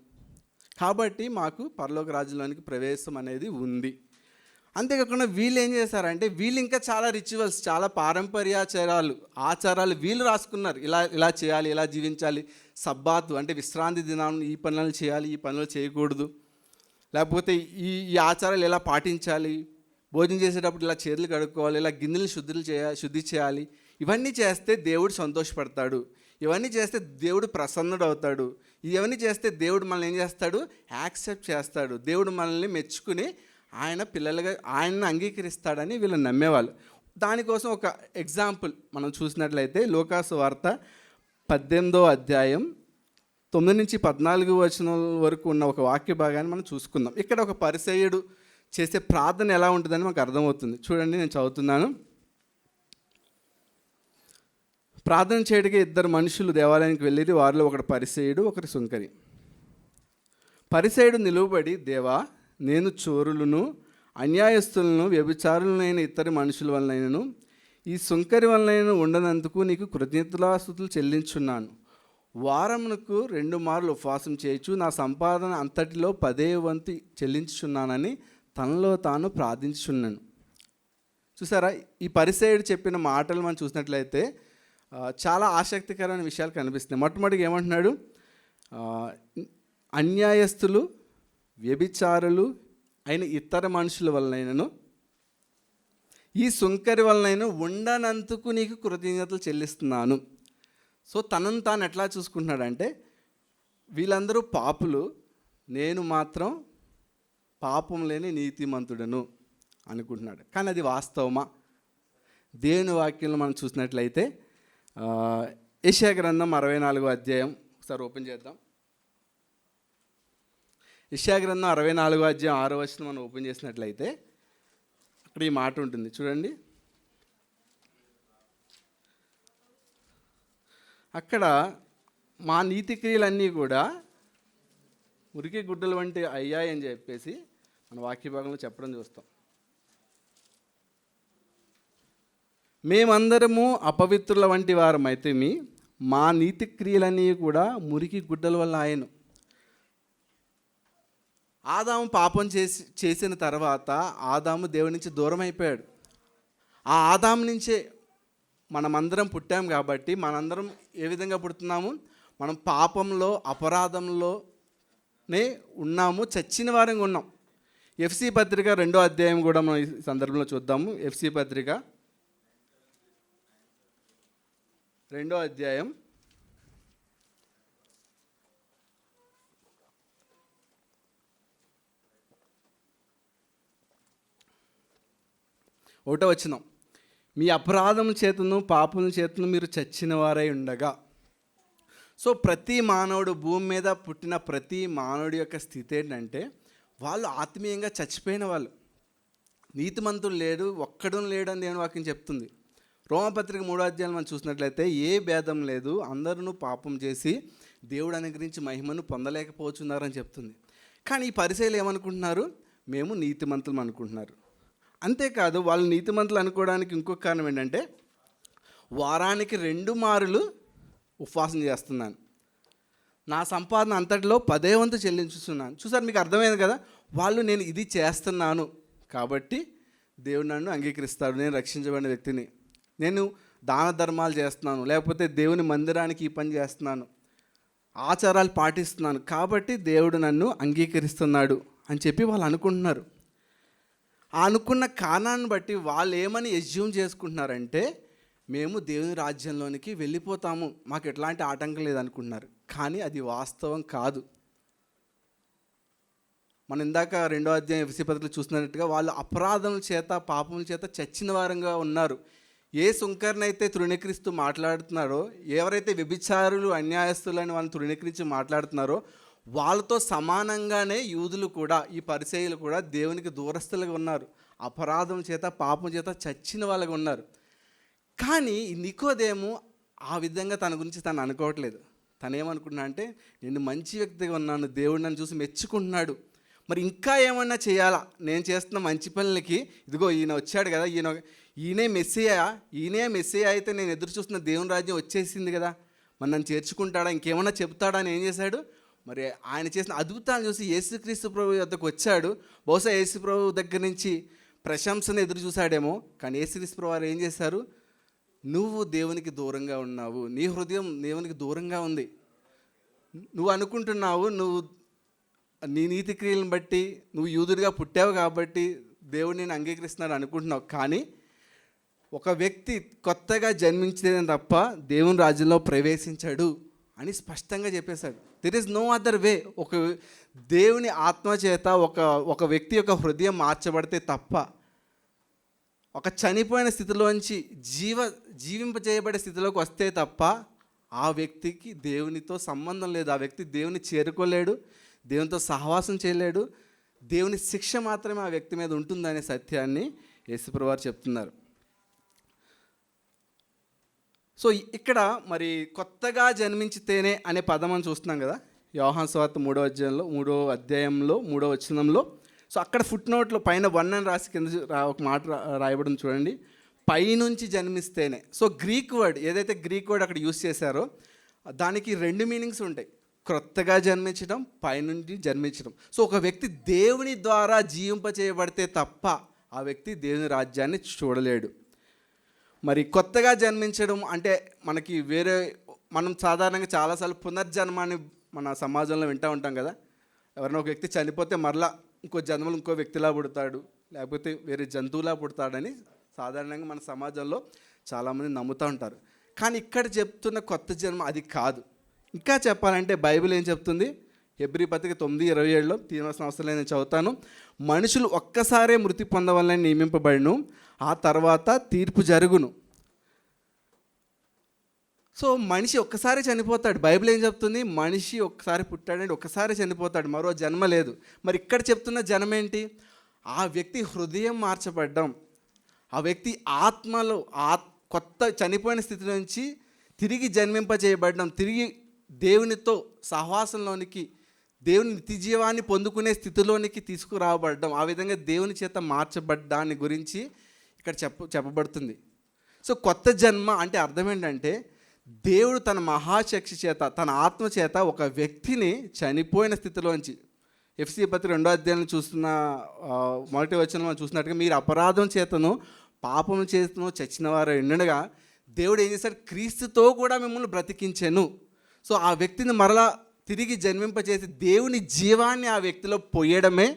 కాబట్టి మాకు పరలోక రాజ్యంలోనికి ప్రవేశం అనేది ఉంది. అంతేకాకుండా వీళ్ళు ఏం చేశారంటే, వీళ్ళు ఇంకా చాలా రిచువల్స్, చాలా ఆచారాలు వీళ్ళు రాసుకున్నారు. ఇలా చేయాలి, ఇలా జీవించాలి, సబ్బాతు అంటే విశ్రాంతి దినాన్ని ఈ పనులు చేయాలి, ఈ పనులు చేయకూడదు, లేకపోతే ఈ ఆచారాలు ఎలా పాటించాలి, భోజనం చేసేటప్పుడు ఇలా చేతులు కడుక్కోవాలి, ఇలా గిన్నెలు శుద్ధి చేయాలి, ఇవన్నీ చేస్తే దేవుడు సంతోషపడతాడు, ఇవన్నీ చేస్తే దేవుడు ప్రసన్నుడు అవుతాడు, ఇవన్నీ చేస్తే దేవుడు మనల్ని ఏం చేస్తాడు, యాక్సెప్ట్ చేస్తాడు, దేవుడు మనల్ని మెచ్చుకుని ఆయన పిల్లలుగా ఆయన్ని అంగీకరిస్తాడని వీళ్ళు నమ్మేవాళ్ళు. దానికోసం ఒక ఎగ్జాంపుల్ మనం చూసినట్లయితే లూకాసు వార్త 18వ అధ్యాయం 9 నుంచి 14 వచనం వరకు ఉన్న ఒక వాక్య భాగాన్ని మనం చూసుకుందాం. ఇక్కడ ఒక పరిసయ్యుడు చేసే ప్రార్థన ఎలా ఉంటుందని మనకు అర్థమవుతుంది. చూడండి, నేను చదువుతున్నాను. ప్రార్థన చేయడానికి 2 మనుషులు దేవాలయానికి వెళ్ళి, వారిలో ఒకడు పరిసయ్యుడు, ఒకటి సుంకరి. పరిసయ్యుడు నిలువబడి, దేవా, నేను చోరులను, అన్యాయస్తులను, వ్యభిచారులనైన ఇతర మనుషుల వలనైనను ఈ సుంకరి వలనైనా ఉండనందుకు నీకు కృతజ్ఞతాస్తుతులు చెల్లించున్నాను. వారమునకు 2 మార్లు ఉపవాసం చేయొచ్చు, నా సంపాదన అంతటిలో 10వ వంతు చెల్లించుచున్నానని తనలో తాను ప్రార్థించుచున్నాను. చూసారా, ఈ పరిసయ్యుడు చెప్పిన మాటలు మనం చూసినట్లయితే చాలా ఆసక్తికరమైన విషయాలు కనిపిస్తున్నాయి. మొట్టమొదటిగా ఏమంటున్నాడు? అన్యాయస్తులు, వ్యభిచారులు అయిన ఇతర మనుషుల వలనైనను ఈ సుంకరి వలనైనా ఉండనందుకు నీకు కృతజ్ఞతలు చెల్లిస్తున్నాను. సో తనను తాను ఎట్లా చూసుకుంటున్నాడంటే, వీళ్ళందరూ పాపులు, నేను మాత్రం పాపం లేని నీతిమంతుడను అనుకుంటున్నాడు. కానీ అది వాస్తవమా? దేవుని వాక్యంలో మనం చూసినట్లయితే యెషయా గ్రంథం 64వ అధ్యాయం ఒకసారి ఓపెన్ చేద్దాం. యెషయా గ్రంథం 64వ అధ్యాయం 6వ వచనం మనం ఓపెన్ చేసినట్లయితే అక్కడ ఈ మాట ఉంటుంది, చూడండి. అక్కడ మా నీతి క్రియలన్నీ కూడా మురికి గుడ్డల వంటి అయ్యాయి అని చెప్పేసి మన వాక్య భాగంలో చెప్పడం చూస్తాం. మేమందరము అపవిత్రుల వంటి వారమైతే మా నీతి క్రియలన్నీ కూడా మురికి గుడ్డల వల్ల ఆయను. ఆదాము పాపం చేసిన తర్వాత ఆదాము దేవుడి నుంచి దూరం అయిపోయాడు. ఆ ఆదాము నుంచే మనమందరం పుట్టాం కాబట్టి మనందరం ఏ విధంగా పుడుతున్నాము? మనం పాపంలో, అపరాధంలోనే ఉన్నాము, చచ్చిన వారంగా ఉన్నాం. ఎఫ్సీ పత్రిక 2వ అధ్యాయం కూడా మనం ఈ సందర్భంలో చూద్దాము. ఎఫ్సీ పత్రిక 2వ అధ్యాయం 1వ వచనం. మీ అపరాధం చేతను పాపం చేతను మీరు చచ్చిన వారై ఉండగా. సో ప్రతి మానవుడు, భూమి మీద పుట్టిన ప్రతి మానవుడి యొక్క స్థితి ఏంటంటే వాళ్ళు ఆత్మీయంగా చచ్చిపోయిన వాళ్ళు. నీతిమంతుడు లేడు, ఒక్కడు లేడు అని దేవుని వాక్యం చెప్తుంది. రోమపత్రిక 3వ అధ్యాయం మనం చూసినట్లయితే ఏ భేదం లేదు, అందరూ పాపం చేసి దేవుడు అనుగ్రహించి మహిమను పొందలేకపోతున్నారని చెప్తుంది. కానీ ఈ పరిసయ్యులు ఏమనుకుంటున్నారు? మేము నీతిమంతులం అనుకుంటున్నారు. అంతేకాదు, వాళ్ళు నీతిమంతులు అనుకోవడానికి ఇంకొక కారణం ఏంటంటే వారానికి 2 మారులు ఉపవాసం చేస్తున్నాను, నా సంపాదన అంతటిలో 10వ వంతు చెల్లించుతున్నాను. చూసారు, మీకు అర్థమైంది కదా? వాళ్ళు నేను ఇది చేస్తున్నాను కాబట్టి దేవుడు నన్ను అంగీకరిస్తాడు, నేను రక్షించబడిన వ్యక్తిని, నేను దాన ధర్మాలు చేస్తున్నాను, లేకపోతే దేవుని మందిరానికి ఈ పని చేస్తున్నాను, ఆచారాలు పాటిస్తున్నాను కాబట్టి దేవుడు నన్ను అంగీకరిస్తున్నాడు అని చెప్పి వాళ్ళు అనుకుంటున్నారు. అనుకున్న కారణాన్ని బట్టి వాళ్ళు ఏమని ఎస్యూమ్ చేసుకుంటున్నారంటే మేము దేవుని రాజ్యంలోనికి వెళ్ళిపోతాము, మాకు ఎట్లాంటి ఆటంకం లేదనుకుంటున్నారు. కానీ అది వాస్తవం కాదు. మనం ఇందాక 2వ అధ్యాయం ఎఫెసీ పత్రికలో చూసినట్టుగా వాళ్ళు అపరాధముల చేత, పాపముల చేత చచ్చిన వారంగా ఉన్నారు. ఏ సుంకర్నైతే తృణీకరిస్తూ మాట్లాడుతున్నారో, ఎవరైతే వ్యభిచారులు, అన్యాయస్తులని వాళ్ళని తృణీకరించి మాట్లాడుతున్నారో వాళ్ళతో సమానంగానే యూదులు కూడా, ఈ పరిసయ్యులు కూడా దేవునికి దూరస్తులుగా ఉన్నారు, అపరాధం చేత, పాపం చేత చచ్చిన వాళ్ళగా ఉన్నారు. కానీ నికోదేము ఆ విధంగా తన గురించి తను అనుకోవట్లేదు. తను ఏమనుకుంటున్నా అంటే నేను మంచి వ్యక్తిగా ఉన్నాను, దేవుడు నన్ను చూసి మెచ్చుకుంటున్నాడు, మరి ఇంకా ఏమన్నా చేయాలా, నేను చేస్తున్న మంచి పనులకి, ఇదిగో ఈయన వచ్చాడు కదా, ఈయనే మెస్సియా అయితే నేను ఎదురు చూస్తున్న దేవుని రాజ్యం వచ్చేసింది కదా, మరి నన్ను చేర్చుకుంటాడా, ఇంకేమన్నా చెప్తాడా అని ఏం చేశాడు? మరి ఆయన చేసిన అద్భుతాలను చూసి యేసుక్రీస్తు ప్రభు వద్దకు వచ్చాడు. బహుశా యేసు ప్రభు దగ్గర నుంచి ప్రశంసను ఎదురు చూశాడేమో. కానీ యేసుక్రీస్తు ప్రభు వారు ఏం చేశారు? నువ్వు దేవునికి దూరంగా ఉన్నావు, నీ హృదయం దేవునికి దూరంగా ఉంది, నువ్వు అనుకుంటున్నావు నువ్వు నీ నీతి క్రియలను బట్టి నువ్వు యూదుడిగా పుట్టావు కాబట్టి దేవుడు నేను అంగీకరిస్తున్నాడు అనుకుంటున్నావు. కానీ ఒక వ్యక్తి కొత్తగా జన్మించేదని తప్ప దేవుని రాజ్యంలో ప్రవేశించాడు అని స్పష్టంగా చెప్పేశాడు. There is no other way. ఒక దేవుని ఆత్మ చేత ఒక వ్యక్తి యొక్క హృదయం మార్చబడితే తప్ప, ఒక చనిపోయిన స్థితిలోంచి జీవింపజేయబడే స్థితిలోకి వస్తే తప్ప ఆ వ్యక్తికి దేవునితో సంబంధం లేదు. ఆ వ్యక్తి దేవుని చేరుకోలేడు, దేవునితో సహవాసం చేయలేడు, దేవుని శిక్ష మాత్రమే ఆ వ్యక్తి మీద ఉంటుందనే సత్యాన్ని యేసుప్రభువు వారు చెప్తున్నారు. సో ఇక్కడ మరి కొత్తగా జన్మించితేనే అనే పదం అని చూస్తున్నాం కదా, యోహాను సువార్త 3వ అధ్యాయంలో 3వ వచనంలో. సో అక్కడ ఫుట్ నోట్లో పైన 1 అని రాసి కింద ఒక మాట రాయబడింది చూడండి, పైనుంచి జన్మిస్తేనే. సో గ్రీక్ వర్డ్ ఏదైతే గ్రీక్ వర్డ్ అక్కడ యూస్ చేశారో దానికి 2 మీనింగ్స్ ఉంటాయి, క్రొత్తగా జన్మించడం, పైనుండి జన్మించడం. సో ఒక వ్యక్తి దేవుని ద్వారా జీవింపచేయబడితే తప్ప ఆ వ్యక్తి దేవుని రాజ్యాన్ని చూడలేడు. మరి కొత్తగా జన్మించడం అంటే మనకి మనం సాధారణంగా చాలాసార్లు పునర్జన్మాన్ని మన సమాజంలో వింటూ ఉంటాం కదా. ఎవరైనా ఒక వ్యక్తి చనిపోతే మరలా ఇంకో జన్మలో ఇంకో వ్యక్తిలా పుడతాడు, లేకపోతే వేరే జంతువులా పుడతాడని సాధారణంగా మన సమాజంలో చాలామంది నమ్ముతూ ఉంటారు. కానీ ఇక్కడ చెప్తున్న కొత్త జన్మ అది కాదు. ఇంకా చెప్పాలంటే బైబిల్ ఏం చెప్తుంది? హెబ్రీ పత్రిక 9:27లో తీర్మాసిన అవసరం నేను చదువుతాను. మనుషులు ఒక్కసారే మృతి పొందవలని నియమింపబడిను, ఆ తర్వాత తీర్పు జరుగును. సో మనిషి ఒక్కసారి చనిపోతాడు. బైబిల్ ఏం చెప్తుంది? మనిషి ఒక్కసారి పుట్టాడంటే ఒక్కసారి చనిపోతాడు, మరో జన్మ లేదు. మరి ఇక్కడ చెప్తున్న జన్మ ఏంటి? ఆ వ్యక్తి హృదయం మార్చబడ్డం, ఆ వ్యక్తి ఆత్మలో కొత్త చనిపోయిన స్థితి నుంచి తిరిగి జన్మింపజేయబడ్డం, తిరిగి దేవునితో సహవాసంలోనికి, దేవుని నిత్యజీవాన్ని పొందుకునే స్థితిలోనికి తీసుకురాబడ్డం, ఆ విధంగా దేవుని చేత మార్చబడ్డాన్ని గురించి ఇక్కడ చెప్పబడుతుంది. సో కొత్త జన్మ అంటే అర్థం ఏంటంటే దేవుడు తన మహాశక్తి చేత, తన ఆత్మ చేత ఒక వ్యక్తిని చనిపోయిన స్థితిలోంచి, ఎఫెసీ పత్రిక 2వ అధ్యాయంలో చూస్తున్న 1వ వచనంలో చూసినట్టుగా మీరు అపరాధం చేతను పాపం చేతను చచ్చిన వారు ఉండగా దేవుడు ఏం చేశాడు, క్రీస్తుతో కూడా మిమ్మల్ని బ్రతికించాను. సో ఆ వ్యక్తిని మరలా తిరిగి జన్మింపజేసి దేవుని జీవాన్ని ఆ వ్యక్తిలో పోయడమే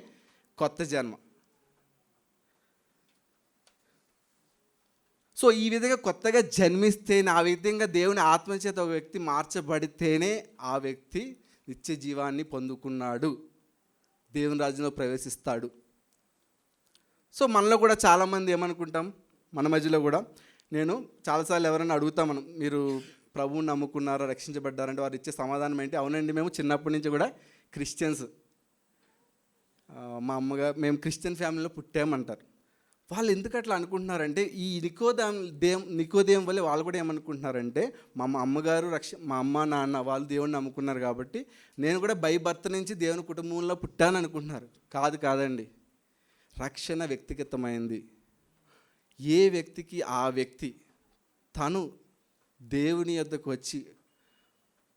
కొత్త జన్మ. సో ఈ విధంగా కొత్తగా జన్మిస్తేనే, ఆ విధంగా దేవుని ఆత్మచేత ఒక వ్యక్తి మార్చబడితేనే ఆ వ్యక్తి నిత్య జీవాన్ని పొందుకున్నాడు, దేవుని రాజ్యంలో ప్రవేశిస్తాడు. సో మనలో కూడా చాలామంది ఏమనుకుంటాం, మన మధ్యలో కూడా నేను చాలాసార్లు ఎవరైనా అడుగుతాం, మనం మీరు ప్రభువుని నమ్ముకున్నారా, రక్షించబడ్డారంటే వారు ఇచ్చే సమాధానం ఏంటి, అవునండి మేము చిన్నప్పటి నుంచి కూడా క్రిస్టియన్స్, మేము క్రిస్టియన్ ఫ్యామిలీలో పుట్టామంటారు. వాళ్ళు ఎందుకు అట్లా అనుకుంటున్నారంటే, ఈ నికోదేం వల్లే వాళ్ళు కూడా ఏమనుకుంటున్నారంటే, మా అమ్మగారు మా అమ్మ నాన్న వాళ్ళు దేవుడిని నమ్ముకున్నారు కాబట్టి నేను కూడా బై బర్త్ నుంచి దేవుని కుటుంబంలో పుట్టాను అనుకుంటున్నారు. కాదండి, రక్షణ వ్యక్తిగతమైంది. ఏ వ్యక్తికి ఆ వ్యక్తి తను దేవుని యొద్దకు వచ్చి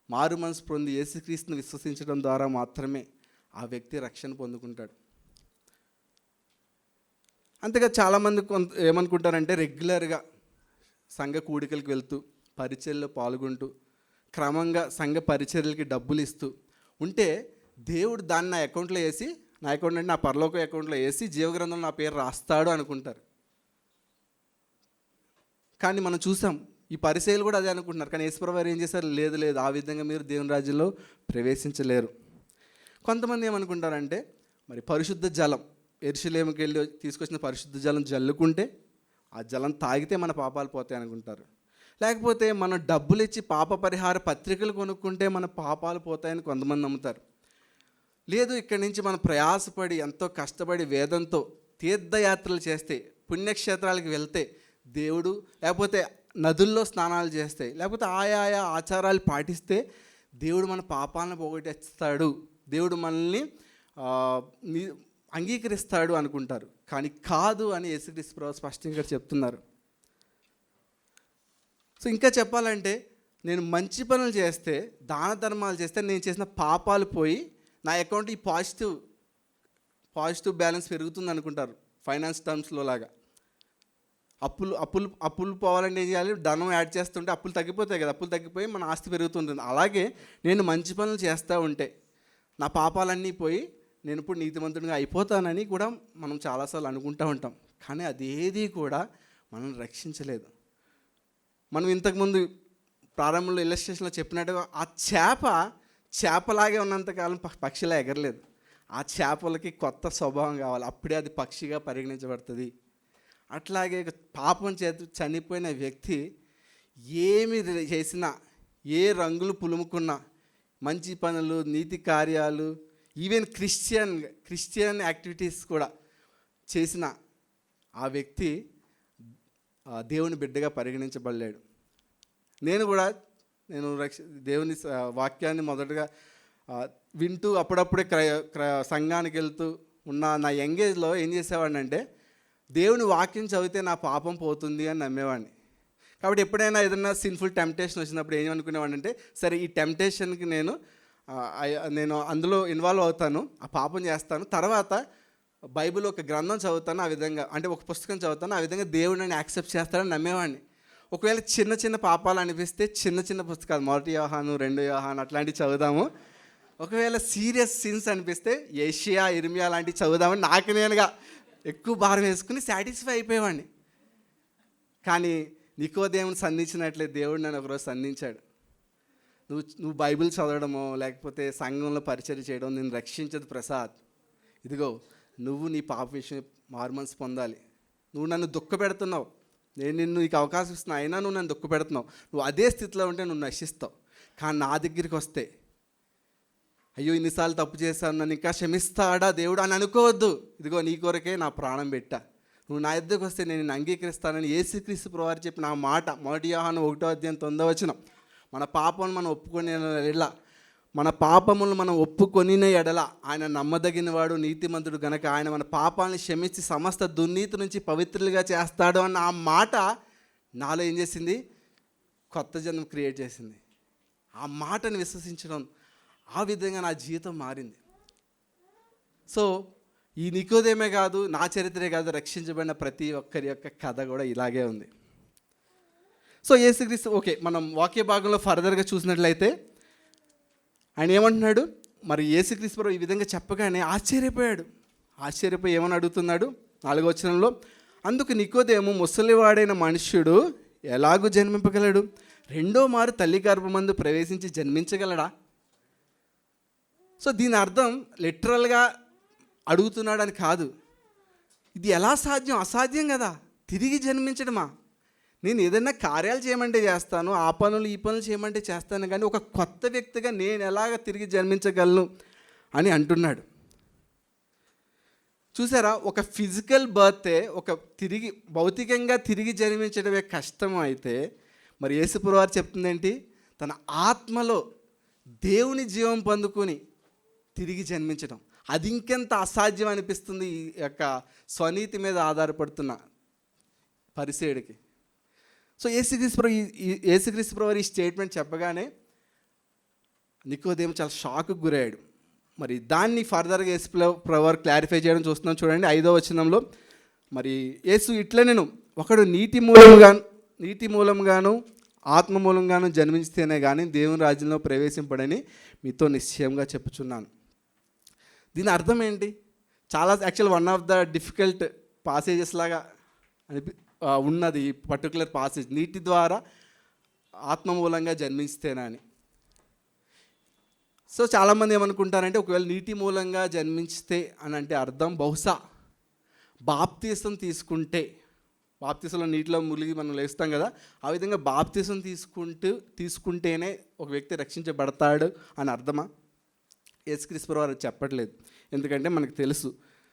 మారు మనసు పొంది యేసుక్రీస్తుని విశ్వసించడం ద్వారా మాత్రమే ఆ వ్యక్తి రక్షణ పొందుకుంటాడు. అంతేగా చాలామంది ఏమనుకుంటారంటే, రెగ్యులర్గా సంఘ కూడికలకు వెళ్తూ పరిచర్యలో పాల్గొంటూ క్రమంగా సంఘ పరిచర్యలకి డబ్బులు ఇస్తూ ఉంటే దేవుడు దాన్ని నా అకౌంట్లో వేసి, నా అకౌంట్ అంటే నా పరలోక అకౌంట్లో వేసి జీవగ్రంథంలో నా పేరు రాస్తాడు అనుకుంటారు. కానీ మనం చూసాం, ఈ పరిచర్యలు కూడా అదే అనుకుంటున్నారు. కానీ యేసుప్రభువు వారు ఏం చేశారు, లేదు ఆ విధంగా మీరు దేవుని రాజ్యంలో ప్రవేశించలేరు. కొంతమంది ఏమనుకుంటారంటే, మరి పరిశుద్ధ జలం, యెరూషలేముకి వెళ్ళి తీసుకొచ్చిన పరిశుద్ధ జలం జల్లుకుంటే ఆ జలం తాగితే మన పాపాలు పోతాయి అనుకుంటారు. లేకపోతే మనం డబ్బులు ఇచ్చి పాప పరిహార పత్రికలు కొనుక్కుంటే మన పాపాలు పోతాయని కొంతమంది నమ్ముతారు. లేదు, ఇక్కడి నుంచి మనం ప్రయాసపడి ఎంతో కష్టపడి వేదంతో తీర్థయాత్రలు చేస్తే, పుణ్యక్షేత్రాలకు వెళ్తే దేవుడు, లేకపోతే నదుల్లో స్నానాలు చేస్తే, లేకపోతే ఆయా ఆచారాలు పాటిస్తే దేవుడు మన పాపాలను పోగొట్టేస్తాడు, దేవుడు మనల్ని అంగీకరిస్తాడు అనుకుంటారు. కానీ కాదు అని యేసుక్రీస్తు ప్రభువు స్పష్టంగా చెప్తున్నారు. సో ఇంకా చెప్పాలంటే, నేను మంచి పనులు చేస్తే, దాన ధర్మాలు చేస్తే నేను చేసిన పాపాలు పోయి నా అకౌంట్ ఈ పాజిటివ్ బ్యాలెన్స్ పెరుగుతుంది అనుకుంటారు. ఫైనాన్స్ టర్మ్స్లో లాగా అప్పులు పోవాలంటే ఏం చేయాలి, ధనం యాడ్ చేస్తుంటే అప్పులు తగ్గిపోతాయి కదా, అప్పులు తగ్గిపోయి మన ఆస్తి పెరుగుతుంటుంది. అలాగే నేను మంచి పనులు చేస్తూ ఉంటే నా పాపాలన్నీ పోయి నేను ఇప్పుడు నీతిమంతుడిగా అయిపోతానని కూడా మనం చాలాసార్లు అనుకుంటూ ఉంటాం. కానీ అదేది కూడా మనం రక్షించలేదు. మనం ఇంతకుముందు ప్రారంభంలో ఇల్లస్ట్రేషన్లో చెప్పినట్టుగా ఆ చేపలాగే ఉన్నంతకాలం పక్షిలా ఎగరలేదు. ఆ చేపలకి కొత్త స్వభావం కావాలి, అప్పుడే అది పక్షిగా పరిగణించబడుతుంది. అట్లాగే పాపం చేతి చనిపోయిన వ్యక్తి ఏమి చేసినా, ఏ రంగులు పులుముకున్నా, మంచి పనులు, నీతి కార్యాలు, ఈవెన్ క్రిస్టియన్ యాక్టివిటీస్ కూడా చేసిన ఆ వ్యక్తి దేవుని బిడ్డగా పరిగణించబడలేడు. నేను దేవుని వాక్యాన్ని మొదటగా వింటూ అప్పుడప్పుడే సంఘానికి వెళ్తూ ఉన్న నా యంగేజ్లో ఏం చేసేవాడిని అంటే, దేవుని వాక్యం చదివితే నా పాపం పోతుంది అని నమ్మేవాడిని. కాబట్టి ఎప్పుడైనా ఏదైనా సిన్ఫుల్ టెంప్టేషన్ వచ్చినప్పుడు ఏమనుకునేవాడిని అంటే, సరే ఈ టెంప్టేషన్కి నేను అందులో ఇన్వాల్వ్ అవుతాను, ఆ పాపం చేస్తాను, తర్వాత బైబిల్ ఒక గ్రంథం చదువుతాను, ఆ విధంగా అంటే ఒక పుస్తకం చదువుతాను, ఆ విధంగా దేవుడు నన్ను యాక్సెప్ట్ చేస్తాడని నమ్మేవాడిని. ఒకవేళ చిన్న పాపాలు అనిపిస్తే చిన్న పుస్తకాలు, 1 యోహాను 2 యోహాను అట్లాంటివి చదువుదాము. ఒకవేళ సీరియస్ సిన్స్ అనిపిస్తే యెషయా, ఇర్మియా లాంటివి చదువుదామని నాకు నేనుగా ఎక్కువ భారం వేసుకుని సాటిస్ఫై అయిపోయేవాడిని. కానీ నికోదేముని సంధించినట్లే దేవుడు నన్ను ఒకరోజు సంధించాడు. నువ్వు బైబిల్ చదవడమో లేకపోతే సంఘంలో పరిచర్య చేయడం నేను రక్షించదు ప్రసాద్. ఇదిగో నువ్వు నీ పాప విషయం మారుమనసు పొందాలి. నువ్వు నన్ను దుఃఖపెడుతున్నావు, నేను నీకు అవకాశం ఇస్తున్నా, అయినా నువ్వు నన్ను దుఃఖపెడుతున్నావు. నువ్వు అదే స్థితిలో ఉంటే నువ్వు నశిస్తావు. కానీ నా దగ్గరికి వస్తే, అయ్యో ఇన్నిసార్లు తప్పు చేశాను, నన్ను ఇంకా క్షమిస్తాడా దేవుడు అని అనుకోవద్దు. ఇదిగో నీ కొరకే నా ప్రాణం పెట్టా, నువ్వు నా దగ్గరికి వస్తే నేను నిన్ను అంగీకరిస్తానని యేసుక్రీస్తు ప్రభువారు చెప్పిన ఆ మాట 1 యోహాను 1:9 మన పాపములు మనం ఒప్పుకొని ఎడల, మన పాపములను మనం ఒప్పుకొనిన ఎడల ఆయన నమ్మదగినవాడు, నీతిమంతుడు గనక ఆయన మన పాపాలను క్షమించి సమస్త దుర్నీతి నుంచి పవిత్రులుగా చేస్తాడు అన్న ఆ మాట నాలో ఏం చేసింది, కొత్త జన్మ క్రియేట్ చేసింది. ఆ మాటను విశ్వసించడం, ఆ విధంగా నా జీవితం మారింది. సో ఈ నికోదేమే కాదు, నా చరిత్రే కాదు, రక్షించబడిన ప్రతి ఒక్కరి యొక్క కథ కూడా ఇలాగే ఉంది. సో యేసుక్రీస్తు ఓకే, మనం వాక్య భాగంలో ఫర్దర్గా చూసినట్లయితే ఆయన ఏమంటున్నాడు, మరి యేసుక్రీస్తు ప్రభు ఈ విధంగా చెప్పగానే ఆశ్చర్యపోయి ఏమని అడుగుతున్నాడు 4వ వచనంలో, అందుకు నికోదేము, ముసలివాడైన మనుష్యుడు ఎలాగూ జన్మింపగలడు? రెండో మారు తల్లి గర్భమందు ప్రవేశించి జన్మించగలడా? సో దీని అర్థం లిటరల్గా అడుగుతున్నాడు అని కాదు. ఇది ఎలా సాధ్యం? అసాధ్యం కదా, తిరిగి జన్మించడమా? నేను ఏదైనా కార్యాలు చేయమంటే చేస్తాను, ఆ పనులు ఈ పనులు చేయమంటే చేస్తాను, కానీ ఒక కొత్త వ్యక్తిగా నేను ఎలాగ తిరిగి జన్మించగలను అని అంటున్నాడు. చూసారా, ఒక ఫిజికల్ బర్తే, ఒక భౌతికంగా తిరిగి జన్మించడమే కష్టం అయితే, మరి యేసుప్రభు వారు చెప్తుందేంటి? తన ఆత్మలో దేవుని జీవం పొందుకొని తిరిగి జన్మించడం. అది ఇంకెంత అసాధ్యం అనిపిస్తుంది ఈ యొక్క స్వనీతి మీద ఆధారపడుతున్న పరిసేయుడికి. సో యేసుక్రీస్తు ప్రభు ఈ స్టేట్మెంట్ చెప్పగానే నికోదేము చాలా షాక్కి గురయ్యాడు. మరి దాన్ని ఫర్దర్గా యేసు ప్రభు వారు క్లారిఫై చేయడం చూస్తున్నాం. చూడండి 5వ వచనంలో, మరి యేసు ఇట్లా, నేను ఒకడు నీటి మూలంగాను ఆత్మ మూలంగాను జన్మించితేనే కానీ దేవుని రాజ్యంలో ప్రవేశింపడని మీతో నిశ్చయంగా చెప్పుచున్నాను. దీని అర్థం ఏంటి? చాలా actual one of the difficult passages లాగా ఉన్నది ఈ పర్టికులర్ పాసేజ్, నీటి ద్వారా ఆత్మ మూలంగా జన్మిస్తేనా అని. సో చాలామంది ఏమనుకుంటారంటే, ఒకవేళ నీటి మూలంగా జన్మించితే అని అంటే అర్థం బహుశా బాప్తీసం బాప్తీసంలో నీటిలో మునిగి మనం లేస్తాం కదా, ఆ విధంగా బాప్తీసం తీసుకుంటేనే ఒక వ్యక్తి రక్షించబడతాడు అని అర్థమా? యేసుక్రీస్తు ప్రభు వారు చెప్పట్లేదు. ఎందుకంటే మనకు తెలుసు,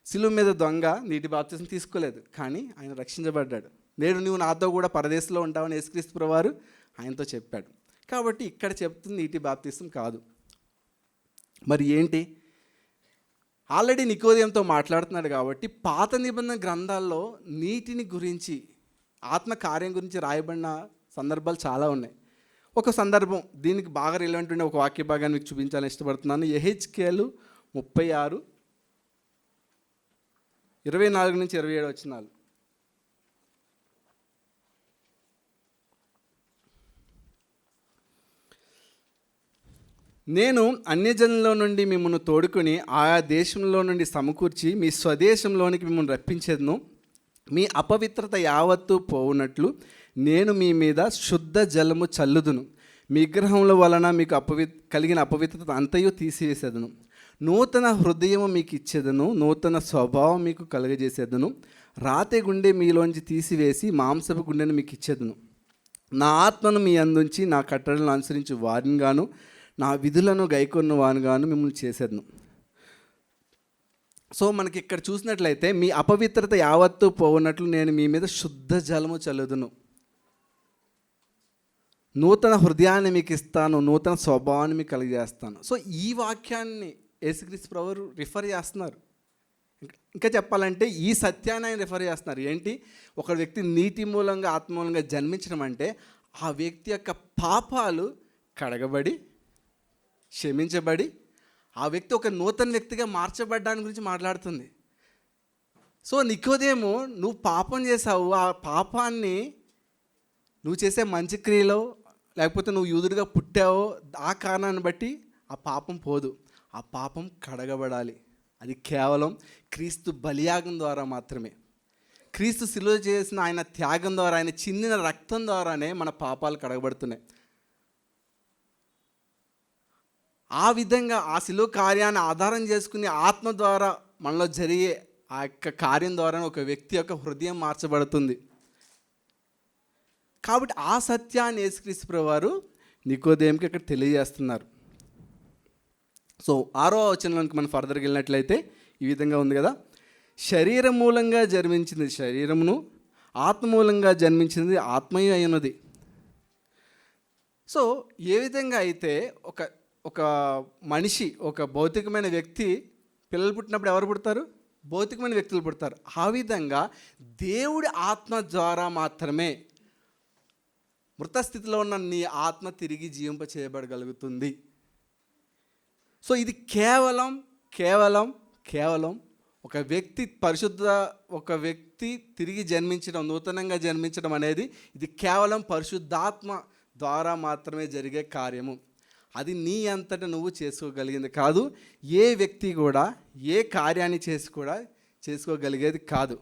శిలువ మీద దొంగ నీటి బాప్తీసం తీసుకోలేదు, కానీ ఆయన రక్షించబడ్డాడు. నేడు నువ్వు నాతో కూడా పరదేశంలో ఉంటావని యేసుక్రీస్తు ప్రభు వారు ఆయనతో చెప్పాడు. కాబట్టి ఇక్కడ చెప్తుంది నీటి బాప్తీసం కాదు. మరి ఏంటి? ఆల్రెడీ నికోదేముతో మాట్లాడుతున్నాడు కాబట్టి పాత నిబంధన గ్రంథాల్లో నీటిని గురించి, ఆత్మ కార్యం గురించి రాయబడిన సందర్భాలు చాలా ఉన్నాయి. ఒక సందర్భం దీనికి బాగా రిలవెంట్ ఉండే ఒక వాక్య భాగాన్ని మీకు చూపించాలని ఇష్టపడుతున్నాను. యెహెజ్కేలు 36 24 నుంచి 27 వచనాలు. నేను అన్యజనుల నుండి మిమ్మల్ని తోడుకొని ఆయా దేశంలో నుండి సమకూర్చి మీ స్వదేశంలోనికి మిమ్మల్ని రప్పించేదను. మీ అపవిత్రత యావత్తు పోవునట్లు నేను మీ మీద శుద్ధ జలము చల్లుదును. మీ విగ్రహముల వలన మీకు కలిగిన అపవిత్రత అంతయు తీసివేసేదను. నూతన హృదయము మీకు ఇచ్చేదను, నూతన స్వభావం మీకు కలుగజేసేదను. రాతి గుండె మీలోంచి తీసివేసి మాంసపు గుండెను మీకు ఇచ్చేదను. నా ఆత్మను మీ అందుంచి నా కట్టడలను అనుసరించి వారిని గాను నా విధులను గైకొన్న వానుగాను మిమ్మల్ని చేసేదను. సో మనకి ఇక్కడ చూసినట్లయితే, మీ అపవిత్రత యావత్తు పోవునట్లు నేను మీ మీద శుద్ధ జలము చల్లుదును, నూతన హృదయాన్ని మీకు ఇస్తాను, నూతన స్వభావాన్ని మీకు కలిగజేస్తాను. సో ఈ వాక్యాన్ని యేసుక్రీస్తు ప్రభువు రిఫర్ చేస్తున్నారు. ఇంకా చెప్పాలంటే ఈ సత్యాన్ని ఆయన రిఫర్ చేస్తున్నారు. ఏంటి? ఒక వ్యక్తి నీటి మూలంగా ఆత్మ మూలంగా జన్మించడం అంటే ఆ వ్యక్తి యొక్క పాపాలు కడగబడి, క్షమించబడి, ఆ వ్యక్తి ఒక నూతన వ్యక్తిగా మార్చబడ్డాని గురించి మాట్లాడుతుంది. సో నికోదేము, నువ్వు పాపం చేసావు, ఆ పాపాన్ని నువ్వు చేసే మంచి క్రియలో, లేకపోతే నువ్వు యూదుడిగా పుట్టావో ఆ కారణాన్ని బట్టి ఆ పాపం పోదు. ఆ పాపం కడగబడాలి. అది కేవలం క్రీస్తు బలియాగం ద్వారా మాత్రమే. క్రీస్తు శిలువ చేసిన ఆయన త్యాగం ద్వారా, ఆయన చిందిన రక్తం ద్వారానే మన పాపాలు కడగబడుతున్నాయి. ఆ విధంగా ఆ శిలువ కార్యాన్ని ఆధారం చేసుకుని ఆత్మ ద్వారా మనలో జరిగే ఆ యొక్క కార్యం ద్వారా ఒక వ్యక్తి యొక్క హృదయం మార్చబడుతుంది. కాబట్టి ఆ సత్యాన్ని యేసుక్రీస్తు ప్రభువు వారు నికోదేముకి ఇక్కడ తెలియజేస్తున్నారు. సో 6వ వచనంలోకి మనం ఫర్దర్గా వెళ్ళినట్లయితే ఈ విధంగా ఉంది కదా, శరీరం మూలంగా జన్మించింది శరీరమును, ఆత్మ మూలంగా జన్మించింది ఆత్మయు అయినది. సో ఏ విధంగా అయితే ఒక మనిషి, ఒక భౌతికమైన వ్యక్తి పిల్లలు పుట్టినప్పుడు ఎవరు పుడతారు? భౌతికమైన వ్యక్తులు పుడతారు. ఆ విధంగా దేవుడి ఆత్మ ద్వారా మాత్రమే మృత స్థితిలో ఉన్న నీ ఆత్మ తిరిగి జీవింప చేయబడగలుగుతుంది. సో ఇది కేవలం కేవలం కేవలం ఒక వ్యక్తి తిరిగి జన్మించడం, నూతనంగా జన్మించడం అనేది ఇది కేవలం పరిశుద్ధాత్మ ద్వారా మాత్రమే జరిగే కార్యము. అది నీ అంతటా నువ్వు చేసుకోగలిగింది కాదు. ఏ వ్యక్తి కూడా ఏ కార్యాన్ని చేసుకోగలిగేది కాదు.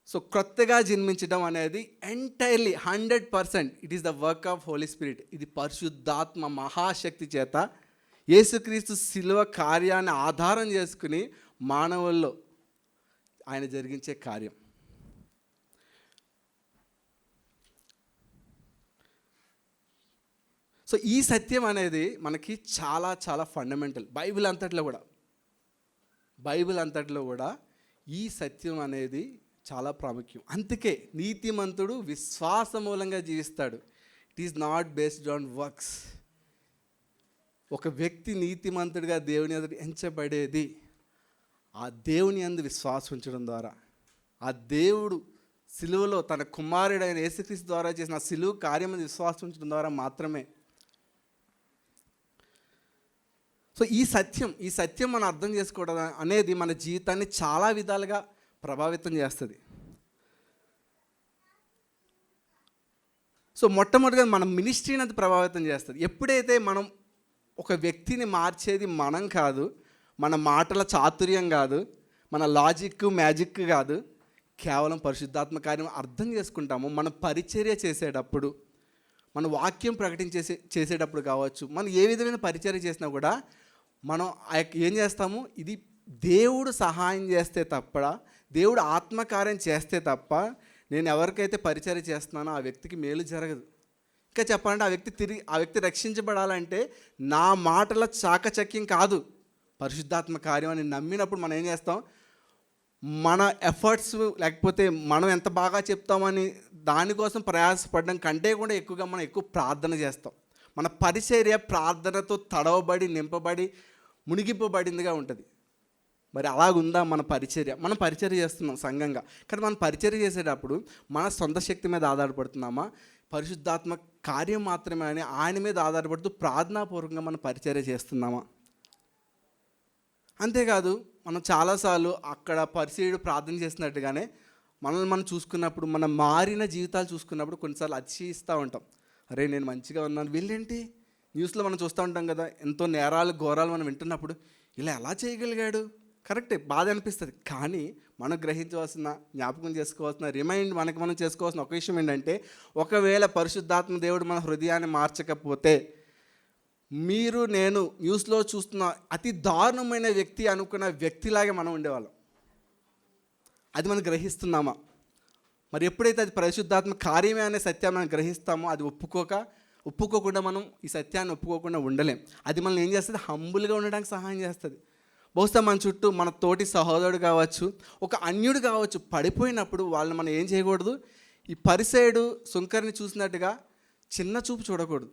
సో క్రొత్తగా జన్మించడం అనేది entirely 100% it is the work of holy spirit. ఇది పరిశుద్ధాత్మ మహాశక్తి చేత యేసుక్రీస్తు శిలువ కార్యాన్ని ఆధారం చేసుకుని మానవుల్లో ఆయన జరిగించే కార్యం. సో ఈ సత్యం అనేది మనకి చాలా చాలా ఫండమెంటల్. బైబిల్ అంతట్లో కూడా ఈ సత్యం అనేది చాలా ప్రాముఖ్యం. అందుకే నీతిమంతుడు విశ్వాస మూలంగా జీవిస్తాడు. It is not based on works. ఒక వ్యక్తి నీతిమంతుడిగా దేవుని ఎదుట ఎంచబడేది ఆ దేవుని యందు విశ్వాసం ఉంచడం ద్వారా, ఆ దేవుడు సిలువలో తన కుమారుడైన యేసుక్రీస్తు ద్వారా చేసిన సిలువ కార్యం మీద విశ్వాసం ఉంచడం ద్వారా మాత్రమే. సో ఈ సత్యం మనం అర్థం చేసుకోవడం అనేది మన జీవితాన్ని చాలా విధాలుగా ప్రభావితం చేస్తుంది. సో మొట్టమొదటిగా మన మినిస్ట్రీని అది ప్రభావితం చేస్తుంది. ఎప్పుడైతే మనం ఒక వ్యక్తిని మార్చేది మనం కాదు, మన మాటల చాతుర్యం కాదు, మన లాజిక్ మ్యాజిక్ కాదు, కేవలం పరిశుద్ధాత్మ కార్యం అర్థం చేసుకుంటాము. మన పరిచర్య చేసేటప్పుడు, మన వాక్యం చేసేటప్పుడు కావచ్చు, మనం ఏ విధమైన పరిచర్య చేసినా కూడా మనం ఏం చేస్తాము, ఇది దేవుడు సహాయం చేస్తే తప్ప, దేవుడు ఆత్మకార్యం చేస్తే తప్ప నేను ఎవరికైతే పరిచర్య చేస్తున్నానో ఆ వ్యక్తికి మేలు జరగదు. ఇంకా చెప్పాలంటే ఆ వ్యక్తి రక్షించబడాలంటే నా మాటల చాకచక్యం కాదు, పరిశుద్ధాత్మ కార్యం అని నమ్మినప్పుడు మనం ఏం చేస్తాం, మన ఎఫర్ట్స్ లేకపోతే మనం ఎంత బాగా చెప్తామని దానికోసం ప్రయాసపడడం కంటే కూడా ఎక్కువగా మనం ఎక్కువ ప్రార్థన చేస్తాం. మన పరిచర్య ప్రార్థనతో తడవబడి నింపబడి మునిగిపోబడిందిగా ఉంటుంది. మరి అలాగుందా మన పరిచర్య? మనం పరిచర్య చేస్తున్నాం సంఘంగా, కానీ మనం పరిచర్య చేసేటప్పుడు మన సొంత శక్తి మీద ఆధారపడుతున్నామా, పరిశుద్ధాత్మ కార్యం మాత్రమే అని ఆయన మీద ఆధారపడుతూ ప్రార్థనాపూర్వకంగా మనం పరిచర్య చేస్తున్నామా? అంతేకాదు మనం చాలాసార్లు అక్కడ పరిచర్యుడు ప్రార్థన చేసినట్టుగానే మనల్ని మనం చూసుకున్నప్పుడు, మన మారిన జీవితాలు చూసుకున్నప్పుడు కొన్నిసార్లు అతిశయిస్తూ ఉంటాం. అరే నేను మంచిగా ఉన్నాను, వీళ్ళేంటి న్యూస్లో మనం చూస్తూ ఉంటాం కదా, ఎంతో నేరాలు ఘోరాలు మనం వింటున్నప్పుడు ఇలా ఎలా చేయగలిగాడు, కరెక్టే బాధ అనిపిస్తుంది. కానీ మనం గ్రహించవలసిన, జ్ఞాపకం చేసుకోవాల్సిన, మనం చేసుకోవాల్సిన ఒక విషయం ఏంటంటే, ఒకవేళ పరిశుద్ధాత్మ దేవుడు మన హృదయాన్ని మార్చకపోతే మీరు నేను న్యూస్లో చూస్తున్న అతి దారుణమైన వ్యక్తి అనుకున్న వ్యక్తిలాగే మనం ఉండేవాళ్ళం. అది మనం గ్రహిస్తున్నామా? మరి ఎప్పుడైతే అది పరిశుద్ధాత్మ కార్యమే అనే సత్యాన్ని మనం గ్రహిస్తామో, అది ఒప్పుకోకుండా మనం ఈ సత్యాన్ని ఒప్పుకోకుండా ఉండలేం. అది మనల్ని ఏం చేస్తుంది, హంబుల్గా ఉండడానికి సహాయం చేస్తుంది. బహుశా మన చుట్టూ మన తోటి సహోదరుడు కావచ్చు, ఒక అన్యుడు కావచ్చు, పడిపోయినప్పుడు వాళ్ళని మనం ఏం చేయకూడదు, ఈ పరిసయుడు సుంకర్ని చూసినట్టుగా చిన్న చూపు చూడకూడదు.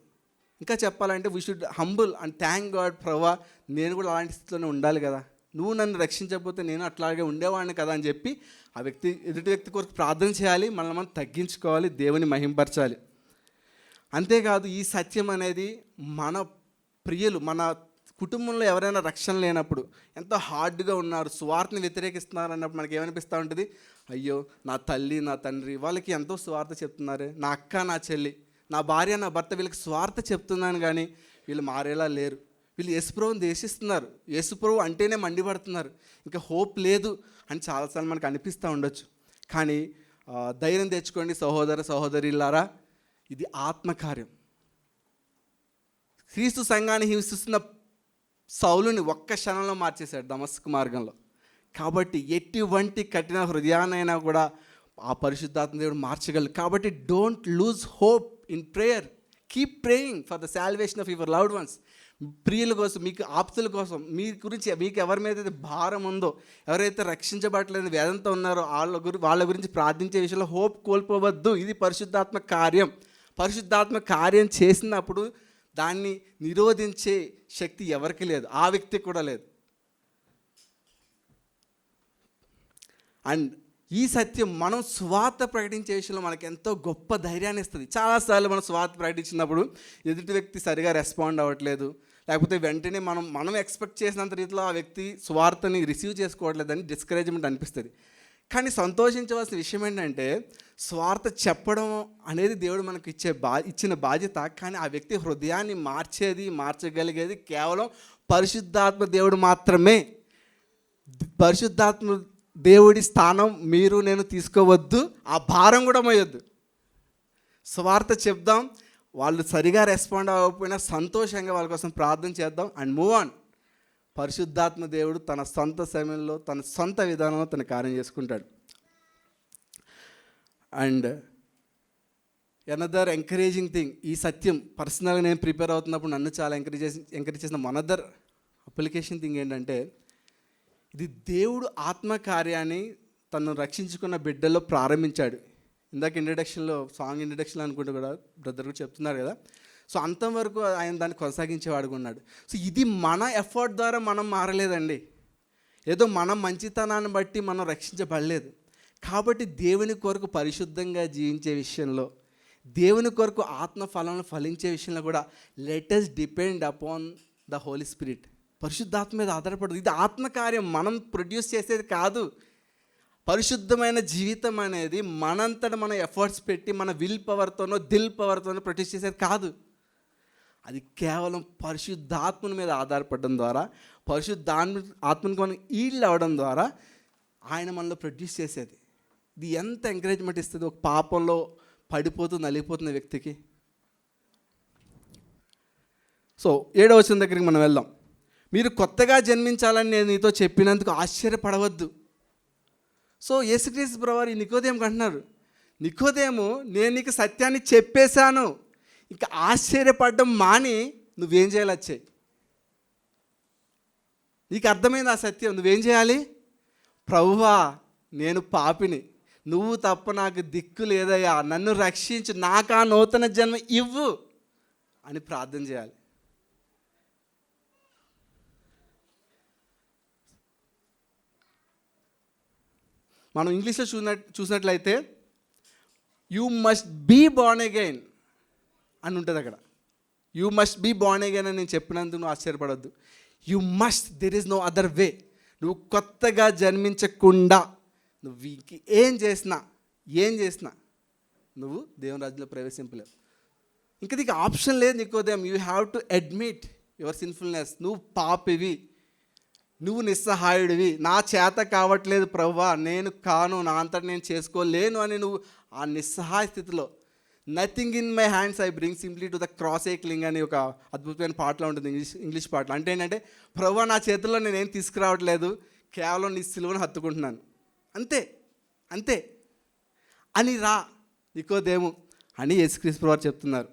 ఇంకా చెప్పాలంటే we should humble and thank God, ప్రభా నేను కూడా అలాంటి స్థితిలోనే ఉండాలి కదా, నువ్వు నన్ను రక్షించకపోతే నేను అట్లాగే ఉండేవాడిని కదా అని చెప్పి ఎదుటి వ్యక్తి కొరకు ప్రార్థన చేయాలి, మనల్ని మనం తగ్గించుకోవాలి, దేవుని మహింపరచాలి. అంతేకాదు ఈ సత్యం అనేది మన ప్రియులు, మన కుటుంబంలో ఎవరైనా రక్షణ లేనప్పుడు, ఎంతో హార్డ్గా ఉన్నారు, స్వార్థని వ్యతిరేకిస్తున్నారు అన్నప్పుడు మనకి ఏమనిపిస్తూ ఉంటుంది, అయ్యో నా తల్లి నా తండ్రి వాళ్ళకి ఎంతో స్వార్థ చెప్తున్నారు, నా అక్క నా చెల్లి నా భార్య నా భర్త వీళ్ళకి స్వార్థ చెప్తున్నాను కానీ వీళ్ళు మారేలా లేరు, వీళ్ళు యేసుప్రభుని దేశిస్తున్నారు, యేసుప్రభు అంటేనే మండిపడుతున్నారు, ఇంకా హోప్ లేదు అని చాలాసార్లు మనకు అనిపిస్తూ ఉండొచ్చు. కానీ ధైర్యం తెచ్చుకోండి సహోదర సహోదరులారా, ఇది ఆత్మకార్యం. క్రీస్తు సంఘాన్ని హింసిస్తున్న సౌలుని ఒక్క క్షణంలో మార్చేశాడు దమస్కు మార్గంలో. కాబట్టి ఎటువంటి కఠిన హృదయాన్నైనా కూడా ఆ పరిశుద్ధాత్మ దేవుడు మార్చగలరు. కాబట్టి don't lose hope in prayer, keep praying for the salvation of your loved ones. ప్రియుల కోసం, మీకు ఆప్తుల కోసం, మీ గురించి మీకు ఎవరి మీద అయితే భారం ఉందో, ఎవరైతే రక్షించబడలేదు వేదంతో ఉన్నారో వాళ్ళ గురించి ప్రార్థించే విషయంలో హోప్ కోల్పోవద్దు. ఇది పరిశుద్ధాత్మ కార్యం. పరిశుద్ధాత్మ కార్యం చేసినప్పుడు దాన్ని నిరోధించే శక్తి ఎవరికి లేదు, ఆ వ్యక్తికి కూడా లేదు. అండ్ ఈ సత్యం మనం స్వార్థ ప్రకటించే విషయంలో మనకు ఎంతో గొప్ప ధైర్యాన్ని ఇస్తుంది. చాలాసార్లు మనం స్వార్థ ప్రకటించినప్పుడు ఎదుటి వ్యక్తి సరిగా రెస్పాండ్ అవ్వట్లేదు, లేకపోతే వెంటనే మనం ఎక్స్పెక్ట్ చేసినంత రీతిలో ఆ వ్యక్తి సువార్తని రిసీవ్ చేసుకోవట్లేదని డిస్కరేజ్మెంట్ అనిపిస్తుంది. కానీ సంతోషించవలసిన విషయం ఏంటంటే స్వార్థ చెప్పడం అనేది దేవుడు మనకు ఇచ్చిన బాధ్యత. కానీ ఆ వ్యక్తి హృదయాన్ని మార్చగలిగేది కేవలం పరిశుద్ధాత్మ దేవుడు మాత్రమే. పరిశుద్ధాత్మ దేవుడి స్థానం మీరు నేను తీసుకోవద్దు, ఆ భారం కూడా మోయొద్దు. స్వార్థ చెప్దాం, వాళ్ళు సరిగా రెస్పాండ్ అవ్వకపోయినా సంతోషంగా వాళ్ళ కోసం ప్రార్థన చేద్దాం అండ్ మూవ్ ఆన్. పరిశుద్ధాత్మ దేవుడు తన సొంత సమయంలో తన సొంత విధానంలో తన కార్యం చేసుకుంటాడు. అండ్ అనదర్ ఎంకరేజింగ్ థింగ్, ఈ సత్యం పర్సనల్గా నేను ప్రిపేర్ అవుతున్నప్పుడు నన్ను చాలా ఎంకరేజ్ చేసిన అనదర్ అప్లికేషన్ థింగ్ ఏంటంటే, ఇది దేవుడు ఆత్మకార్యాన్ని తను రక్షించుకున్న బిడ్డల్లో ప్రారంభించాడు. ఇందాక సాంగ్ ఇంట్రడక్షన్లో అనుకుంటూ కూడా బ్రదర్ కూడా చెప్తున్నారు కదా. సో అంతవరకు ఆయన దాన్ని కొనసాగించేవాడుగా ఉన్నాడు. సో ఇది మన ఎఫర్ట్ ద్వారా మనం మారలేదండి, ఏదో మన మంచితనాన్ని బట్టి మనం రక్షించబడలేదు. కాబట్టి దేవుని కొరకు పరిశుద్ధంగా జీవించే విషయంలో, దేవుని కొరకు ఆత్మ ఫలాలను ఫలించే విషయంలో కూడా let us depend upon the holy spirit. పరిశుద్ధాత్మ మీద ఆధారపడదు. ఇది ఆత్మకార్యం, మనం ప్రొడ్యూస్ చేసేది కాదు. పరిశుద్ధమైన జీవితం అనేది మనంతట మన ఎఫర్ట్స్ పెట్టి మన విల్ పవర్తోనో దిల్ పవర్తోనో ప్రొడ్యూస్ చేసేది కాదు. అది కేవలం పరిశుద్ధాత్మని మీద ఆధారపడడం ద్వారా, ఆత్మనికి మనం ఈల్డ్ అవ్వడం ద్వారా ఆయన మనలో ప్రొడ్యూస్ చేసేది. ఇది ఎంత ఎంకరేజ్మెంట్ ఇస్తుంది ఒక పాపంలో పడిపోతూ నలిగిపోతున్న వ్యక్తికి. సో 7వ వచనం దగ్గరికి మనం వెళ్దాం. మీరు కొత్తగా జన్మించాలని నేను నీతో చెప్పినందుకు ఆశ్చర్యపడవద్దు. సో యేసుక్రీస్తు ప్రభువారు నికోదేముకి అంటున్నారు, నికోదేము నేను నీకు సత్యాన్ని చెప్పేశాను, ఇంకా ఆశ్చర్యపడడం మాని నువ్వేం చేయాలి వచ్చాయి. నీకు అర్థమైంది ఆ సత్యం, నువ్వేం చేయాలి? ప్రభువా నేను పాపిని, నువ్వు తప్ప నాకు దిక్కు లేదయ్యా, నన్ను రక్షించు, నాకు ఆ నూతన జన్మ ఇవ్వు అని ప్రార్థన చేయాలి. మనం ఇంగ్లీష్లో చూసినట్లయితే you must be born again అని ఉంటుంది అక్కడ. You must be born again అని నేను చెప్పినందుకు నువ్వు ఆశ్చర్యపడద్దు. You must, there is no other way. నువ్వు కొత్తగా జన్మించకుండా నువ్వు ఏం చేసినా నువ్వు దేవుని రాజ్యంలో ప్రవేశింపలేవు. ఇంకా నీకు ఆప్షన్ లేదు. నికోదేము, you have to admit your sinfulness. నువ్వు పాపివి, నువ్వు నిస్సహాయుడివి, నా చేత కావట్లేదు ప్రభువా, నేను కాను, నా అంతటా నేను చేసుకోలేను అని నువ్వు ఆ నిస్సహాయ స్థితిలో, nothing in my hands I bring simply to the cross I cling అని ఒక అద్భుతమైన పాటలో ఉంటుంది, ఇంగ్లీష్ పాటలో. అంటే ఏంటంటే, ప్రభువా నా చేతుల్లో నేనేం తీసుకురావట్లేదు, కేవలం నీ సిలువను హత్తుకుంటున్నాను, అంతే అని రా నికోదేము అని యేసుక్రీస్తు ప్రభువారు చెప్తున్నారు.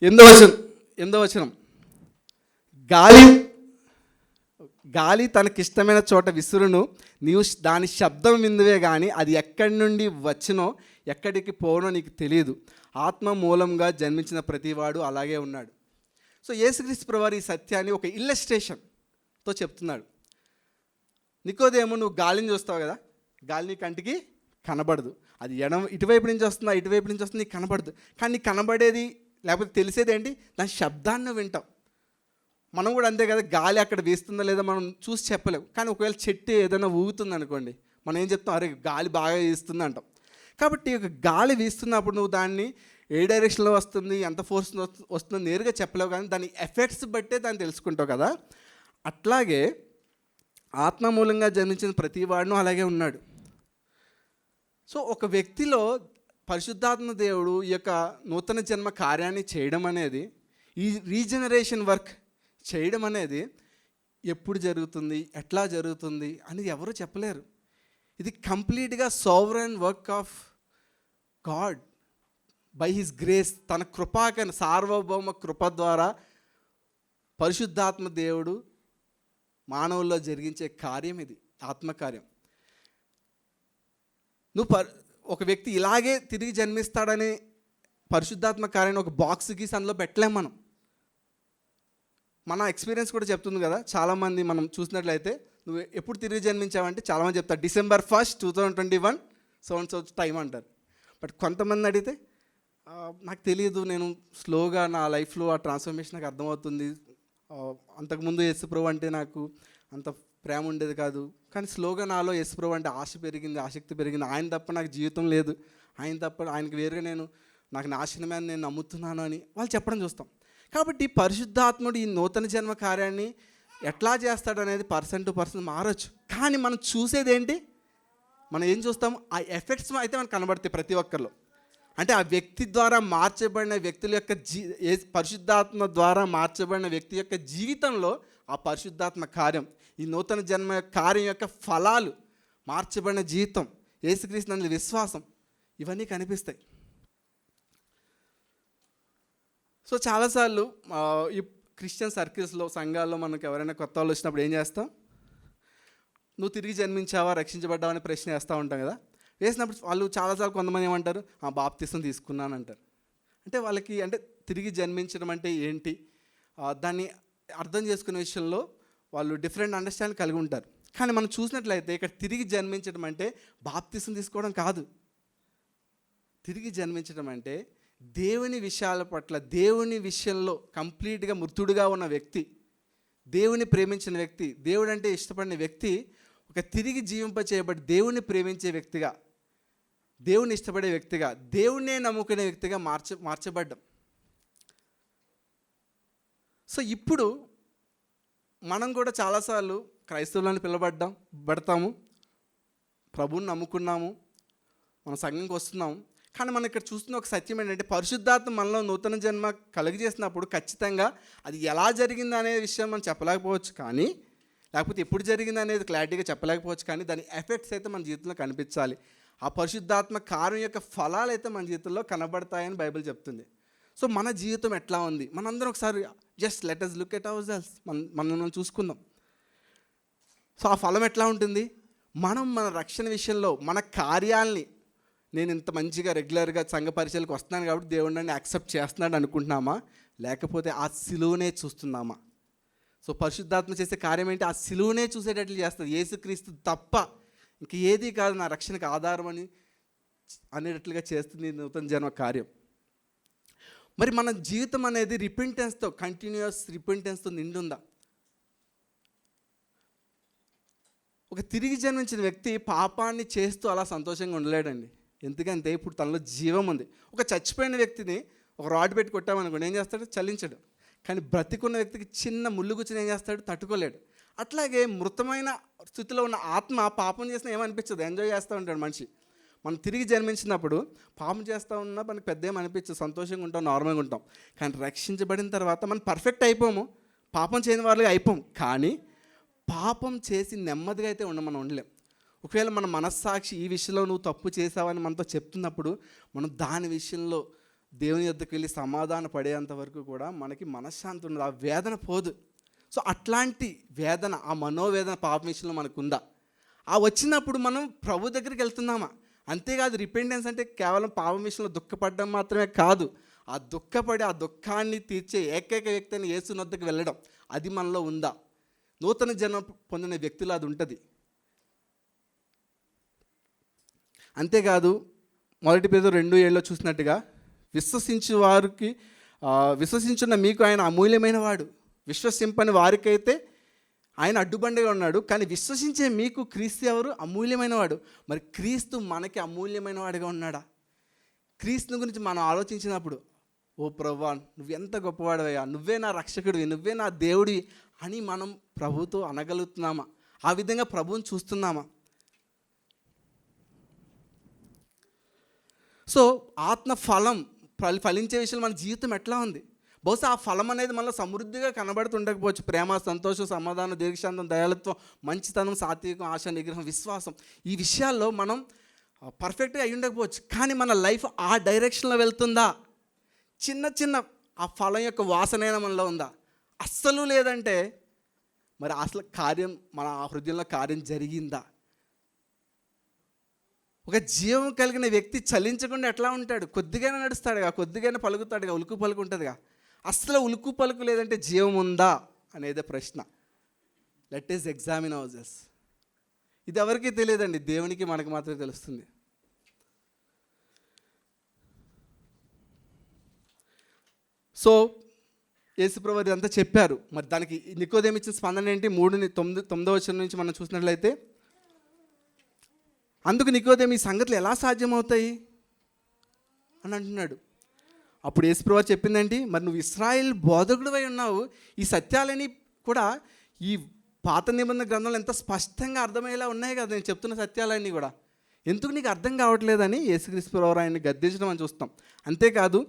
8వ వచనం, గాలి తనకిష్టమైన చోట విసురును, నీవు దాని శబ్దం విందువే కానీ అది ఎక్కడి నుండి వచ్చినో ఎక్కడికి పోనో నీకు తెలియదు. ఆత్మ మూలంగా జన్మించిన ప్రతివాడు అలాగే ఉన్నాడు. సో యేసుక్రీస్తు ప్రభువారు ఈ సత్యాన్ని ఒక ఇల్లస్ట్రేషన్తో చెప్తున్నాడు. నికోదేము, నువ్వు గాలిని చూస్తావు కదా, గాలి నీ కంటికి కనబడదు, అది ఇటువైపు నుంచి వస్తుందా ఇటువైపు నుంచి వస్తుంది, నీకు కనబడదు. కానీ నీకు కనబడేది లేకపోతే తెలిసేది ఏంటి? దాని శబ్దాన్ని వింటాం. మనం కూడా అంతే కదా, గాలి అక్కడ వీస్తుందా లేదా మనం చూసి చెప్పలేము. కానీ ఒకవేళ చెట్టు ఏదైనా ఊగుతుంది అనుకోండి, మనం ఏం చెప్తాం, అరే గాలి బాగా వీస్తుంది అంటాం. కాబట్టి ఒక గాలి వీస్తున్నప్పుడు నువ్వు దాన్ని ఏ డైరెక్షన్లో వస్తుంది, ఎంత ఫోర్స్ వస్తుందో నేరుగా చెప్పలేవు, కానీ దాని ఎఫెక్ట్స్ బట్టే దాన్ని తెలుసుకుంటావు కదా. అట్లాగే ఆత్మ మూలంగా జన్మించిన ప్రతి వాడును అలాగే ఉన్నాడు. సో ఒక వ్యక్తిలో పరిశుద్ధాత్మ దేవుడు ఈ యొక్క నూతన జన్మ కార్యాన్ని చేయడం అనేది, ఈ రీజనరేషన్ వర్క్ చేయడం అనేది ఎప్పుడు జరుగుతుంది, ఎట్లా జరుగుతుంది అనేది ఎవరు చెప్పలేరు. ఇది కంప్లీట్గా sovereign work of God by his grace. తన కృపాకని సార్వభౌమ కృప ద్వారా పరిశుద్ధాత్మ దేవుడు మానవుల్లో జరిగించే కార్యం ఇది, ఆత్మకార్యం. ఒక వ్యక్తి ఇలాగే తిరిగి జన్మిస్తాడని పరిశుద్ధాత్మ కార్యాన్ని ఒక బాక్స్ గీసి అందులో పెట్టలేం మనం. మన ఎక్స్పీరియన్స్ కూడా చెప్తుంది కదా, చాలామంది మనం చూసినట్లయితే నువ్వు ఎప్పుడు తిరిగి జన్మించావంటే చాలామంది చెప్తారు December 1, 2021 సో టైం అంటారు. బట్ కొంతమంది అడిగితే నాకు తెలియదు, నేను స్లోగా నా లైఫ్లో ఆ ట్రాన్స్ఫర్మేషన్ నాకు అర్థమవుతుంది. అంతకుముందు యేసుప్రభు అంటే నాకు అంత ప్రేమ ఉండేది కాదు, కానీ స్లోగా నాలో యేసుప్రభు అంటే ఆశ పెరిగింది, ఆసక్తి పెరిగింది. ఆయన తప్ప నాకు జీవితం లేదు, ఆయన తప్ప ఆయనకి వేరుగా నాకు నాశనమే అని నేను నమ్ముతున్నాను అని వాళ్ళు చెప్పడం చూస్తాం. కాబట్టి పరిశుద్ధాత్ముడు ఈ నూతన జన్మ కార్యాన్ని ఎట్లా చేస్తాడు అనేది పర్సన్ టు పర్సన్ మారచ్చు. కానీ మనం చూసేది ఏంటి? మనం ఏం చూస్తాము? ఆ ఎఫెక్ట్స్ అయితే మనకు కనబడతాయి ప్రతి ఒక్కరిలో. అంటే ఆ వ్యక్తి ద్వారా మార్చబడిన వ్యక్తుల యొక్క పరిశుద్ధాత్మ ద్వారా మార్చబడిన వ్యక్తి యొక్క జీవితంలో ఆ పరిశుద్ధాత్మ కార్యం, ఈ నూతన జన్మ కార్యం యొక్క ఫలాలు, మార్చబడిన జీవితం, యేసుక్రీస్తు విశ్వాసం, ఇవన్నీ కనిపిస్తాయి. సో చాలాసార్లు ఈ క్రిస్టియన్ సర్కిల్స్లో, సంఘాల్లో మనకు ఎవరైనా కొత్త వాళ్ళు వచ్చినప్పుడు ఏం చేస్తాం? నువ్వు తిరిగి జన్మించావా, రక్షించబడ్డావా అని ప్రశ్న వేస్తూ ఉంటాం కదా. వేసినప్పుడు వాళ్ళు చాలాసార్లు కొంతమంది ఏమంటారు? బాప్తిసం తీసుకున్నాను అంటారు. అంటే వాళ్ళకి అంటే తిరిగి జన్మించడం అంటే ఏంటి, దాన్ని అర్థం చేసుకునే విషయంలో వాళ్ళు డిఫరెంట్ అండర్స్టాండింగ్ కలిగి ఉంటారు. కానీ మనం చూసినట్లయితే ఇక్కడ తిరిగి జన్మించడం అంటే బాప్తిసం తీసుకోవడం కాదు. తిరిగి జన్మించడం అంటే దేవుని విషయాల పట్ల, దేవుని విషయంలో కంప్లీట్గా మృతుడుగా ఉన్న వ్యక్తి, దేవుని ప్రేమించిన వ్యక్తి, దేవుడు అంటే ఇష్టపడిన వ్యక్తి ఒక తిరిగి జీవింపచేయబడి దేవుని ప్రేమించే వ్యక్తిగా, దేవుని ఇష్టపడే వ్యక్తిగా, దేవుణ్ణే నమ్ముకునే వ్యక్తిగా మార్చబడ్డం. సో ఇప్పుడు మనం కూడా చాలాసార్లు క్రైస్తవులను పిలబడతాము, ప్రభువుని నమ్ముకున్నాము, మన సంఘంకి వస్తున్నాము. కానీ మనం ఇక్కడ చూస్తున్న ఒక సత్యం ఏంటంటే పరిశుద్ధాత్మ మనలో నూతన జన్మ కలిగజేసినప్పుడు ఖచ్చితంగా అది ఎలా జరిగింది అనే విషయం మనం చెప్పలేకపోవచ్చు, కానీ లేకపోతే ఎప్పుడు జరిగింది అనేది క్లారిటీగా చెప్పలేకపోవచ్చు, కానీ దాని ఎఫెక్ట్స్ అయితే మన జీవితంలో కనిపించాలి. ఆ పరిశుద్ధాత్మ కార్యం యొక్క ఫలాలు అయితే మన జీవితంలో కనబడతాయని బైబిల్ చెప్తుంది. సో మన జీవితం ఎట్లా ఉంది? మనందరం ఒకసారి just let us look at our selves, మనం చూసుకుందాం. సో ఆ ఫలం ఎట్లా ఉంటుంది? మనం మన రక్షణ విషయంలో మన కార్యాల్ని, నేను ఇంత మంచిగా రెగ్యులర్గా సంఘ పరిచయాలకు వస్తున్నాను కాబట్టి దేవుడు నన్ను యాక్సెప్ట్ చేస్తున్నాడు అనుకుంటున్నామా, లేకపోతే ఆ సిలువనే చూస్తున్నామా? సో పరిశుద్ధాత్మ చేసే కార్యం ఏంటి? ఆ సిలువనే చూసేటట్లు చేస్తుంది. యేసుక్రీస్తు తప్ప ఇంక ఏది కాదు నా రక్షణకు ఆధారం అనేటట్లుగా చేస్తుంది నూతన జన్మ కార్యం. మరి మన జీవితం అనేది రిపెంటెన్స్తో, కంటిన్యూస్ రిపెంటెన్స్తో నిండి ఉందా? ఒక తిరిగి జన్మించిన వ్యక్తి పాపాన్ని చేస్తూ అలా సంతోషంగా ఉండలేడండి. ఎందుకంటే ఇప్పుడు తనలో జీవం ఉంది. ఒక చచ్చిపోయిన వ్యక్తిని ఒక రాడ్ పెట్టి కొట్టామనుకోండి, ఏం చేస్తాడు? చలించడు. కానీ బ్రతికున్న వ్యక్తికి చిన్న ముళ్ళు కూర్చొని ఏం చేస్తాడు? తట్టుకోలేడు. అట్లాగే మృతమైన స్థితిలో ఉన్న ఆత్మ పాపం చేసినా ఏమనిపించదు, ఎంజాయ్ చేస్తూ ఉంటాడు మనిషి. మనం తిరిగి జన్మించినప్పుడు పాపం చేస్తూ ఉన్నా మనకి పెద్ద ఏమనిపించదు, సంతోషంగా ఉంటాం, నార్మల్గా ఉంటాం. కానీ రక్షించబడిన తర్వాత మనం పర్ఫెక్ట్ అయిపోము, పాపం చేయని వాళ్ళగా అయిపోము. కానీ పాపం చేసి నెమ్మదిగా అయితే మనం ఉండలేం. ఒకవేళ మన మనస్సాక్షి ఈ విషయంలో నువ్వు తప్పు చేసావని మనతో చెప్తున్నప్పుడు మనం దాని విషయంలో దేవుని యొద్దకు వెళ్ళి సమాధాన పడేంత వరకు కూడా మనకి మనశ్శాంతి ఉండదు, ఆ వేదన పోదు. సో అట్లాంటి వేదన, ఆ మనోవేదన పాపం విషయంలో మనకు ఉందా? ఆ వచ్చినప్పుడు మనం ప్రభు దగ్గరికి వెళ్తున్నామా? అంతేకాదు, రిపెంటెన్స్ అంటే కేవలం పాపం విషయంలో దుఃఖపడడం మాత్రమే కాదు, ఆ దుఃఖపడి ఆ దుఃఖాన్ని తీర్చే ఏకైక వ్యక్తి అని యేసు వద్దకు వెళ్ళడం, అది మనలో ఉందా? నూతన జన్మ పొందిన వ్యక్తులు అది ఉంటుంది. అంతేకాదు, 1 పేతురు 2:7 చూసినట్టుగా విశ్వసించున్న మీకు ఆయన అమూల్యమైన వాడు, విశ్వసింపని వారికైతే ఆయన అడ్డుబండిగా ఉన్నాడు, కానీ విశ్వసించే మీకు క్రీస్తు ఎవరు? అమూల్యమైన వాడు. మరి క్రీస్తు మనకి అమూల్యమైన వాడిగా ఉన్నాడా? క్రీస్తు గురించి మనం ఆలోచించినప్పుడు, ఓ ప్రభువా నువ్వెంత గొప్పవాడివయ్యా, నువ్వే నా రక్షకుడివి, నువ్వే నా దేవుడివి అని మనం ప్రభుతో అనగలుగుతున్నామా? ఆ విధంగా ప్రభువుని చూస్తున్నామా? సో ఆత్మ ఫలం ఫలించే విషయంలో మన జీవితం ఎట్లా ఉంది? బహుశా ఆ ఫలం అనేది మనలో సమృద్ధిగా కనబడుతుండకపోవచ్చు. ప్రేమ, సంతోషం, సమాధానం, దీర్ఘశాంతం, దయాళుత్వం, మంచితనం, సాత్వికం, ఆశ, నిగ్రహం, విశ్వాసం, ఈ విషయాల్లో మనం పర్ఫెక్ట్గా అయి ఉండకపోవచ్చు. కానీ మన లైఫ్ ఆ డైరెక్షన్లో వెళ్తుందా? చిన్న ఆ ఫలం యొక్క వాసనైనా మనలో ఉందా? అస్సలు లేదంటే మరి అసలు కార్యం మన హృదయంలో కార్యం జరిగిందా? ఒక జీవం కలిగిన వ్యక్తి చలించకుండా ఎట్లా ఉంటాడు? కొద్దిగానే నడుస్తాడుగా, కొద్దిగానే పలుకుతాడుగా, ఉలుకు పలుకు ఉంటుందిగా. అస్సలు ఉలుకు పలుకు లేదంటే జీవం ఉందా అనేదే ప్రశ్న. Let us examine ourselves. ఇది ఎవరికీ తెలియదండి, దేవునికి మనకు మాత్రమే తెలుస్తుంది. సో యేసుప్రభు ఇదంతా చెప్పారు. మరి దానికి నికోదేము ఇచ్చిన స్పందన ఏంటి? 3:9 వచనం నుంచి మనం చూసినట్లయితే, అందుకు నికోదేము ఈ సంగతులు ఎలా సాధ్యమవుతాయి అని అంటున్నాడు. అప్పుడు యేసుప్రభు చెప్పిందేంటి? మరి నువ్వు ఇశ్రాయేల్ బోధకుడివై ఉన్నావు, ఈ సత్యాలని కూడా ఈ పాత నిబంధన గ్రంథంలో ఎంత స్పష్టంగా అర్థమయ్యేలా ఉన్నాయి కదా నేను చెప్తున్న సత్యాలన్నీ కూడా, ఎందుకు నీకు అర్థం కావట్లేదని యేసుక్రీస్తు ప్రభువు ఆయన్ని గద్దించడం అని చూస్తాం. అంతేకాదు,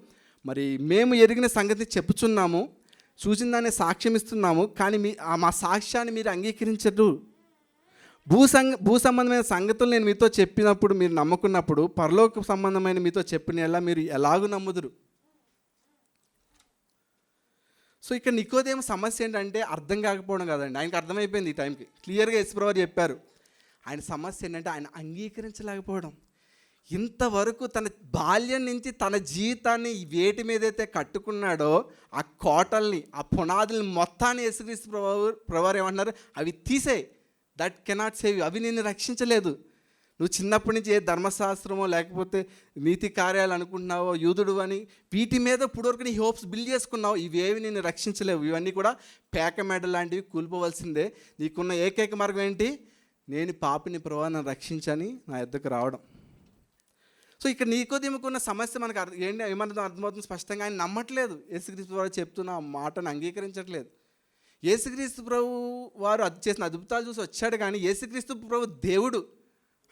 మరి మేము ఎరిగిన సంగతి చెప్పుచున్నాము, చూసిన దాన్ని సాక్ష్యం ఇస్తున్నాము, కానీ మా సాక్ష్యాన్ని మీరు అంగీకరించరు. భూ సంబంధమైన సంగతులు నేను మీతో చెప్పినప్పుడు మీరు నమ్ముకున్నప్పుడు పరలోక సంబంధమైన మీతో చెప్పిన మీరు ఎలాగూ నమ్ముదురు. సో ఇక్కడ నికోదేము సమస్య ఏంటంటే అర్థం కాకపోవడం కాదండి, ఆయనకు అర్థమైపోయింది ఈ టైంకి. క్లియర్గా యేసుప్రభు చెప్పారు. ఆయన సమస్య ఏంటంటే ఆయన అంగీకరించలేకపోవడం. ఇంతవరకు తన బాల్యం నుంచి తన జీవితాన్ని వేటి మీదైతే కట్టుకున్నాడో ఆ కోటల్ని, ఆ పునాదుల్ని మొత్తాన్ని యేసుక్రీస్తు ప్రభువారు ఏమంటున్నారు? అవి తీసేయి, దట్ కెనాట్ సేవ్ యు, అవి నిన్ను రక్షించలేదు. నువ్వు చిన్నప్పటి నుంచి ఏ ధర్మశాస్త్రమో లేకపోతే నీతి కార్యాలు అనుకుంటున్నావో, యూదుడు అని వీటి మీద ఇప్పటివరకు నీ హోప్స్ బిల్డ్ చేసుకున్నావు, ఇవేవి నిన్ను రక్షించలేవు. ఇవన్నీ కూడా పేక మెడ లాంటివి, కూలిపోవలసిందే. నీకున్న ఏకైక మార్గం ఏంటి? నేను పాపిని ప్రభువా నన్ను రక్షించని నా యొద్దకు రావడం. సో ఇక్కడ నికోదేముకున్న సమస్య మనకు ఏమన్నా అర్థమవుతుంది స్పష్టంగా. ఆయన నమ్మట్లేదు, యేసుక్రీస్తు ప్రభు చెప్తున్న ఆ మాటను అంగీకరించట్లేదు. యేసుక్రీస్తు ప్రభు వారు చేసిన అద్భుతాలు చూసి వచ్చాడు, కానీ యేసుక్రీస్తు ప్రభు దేవుడు,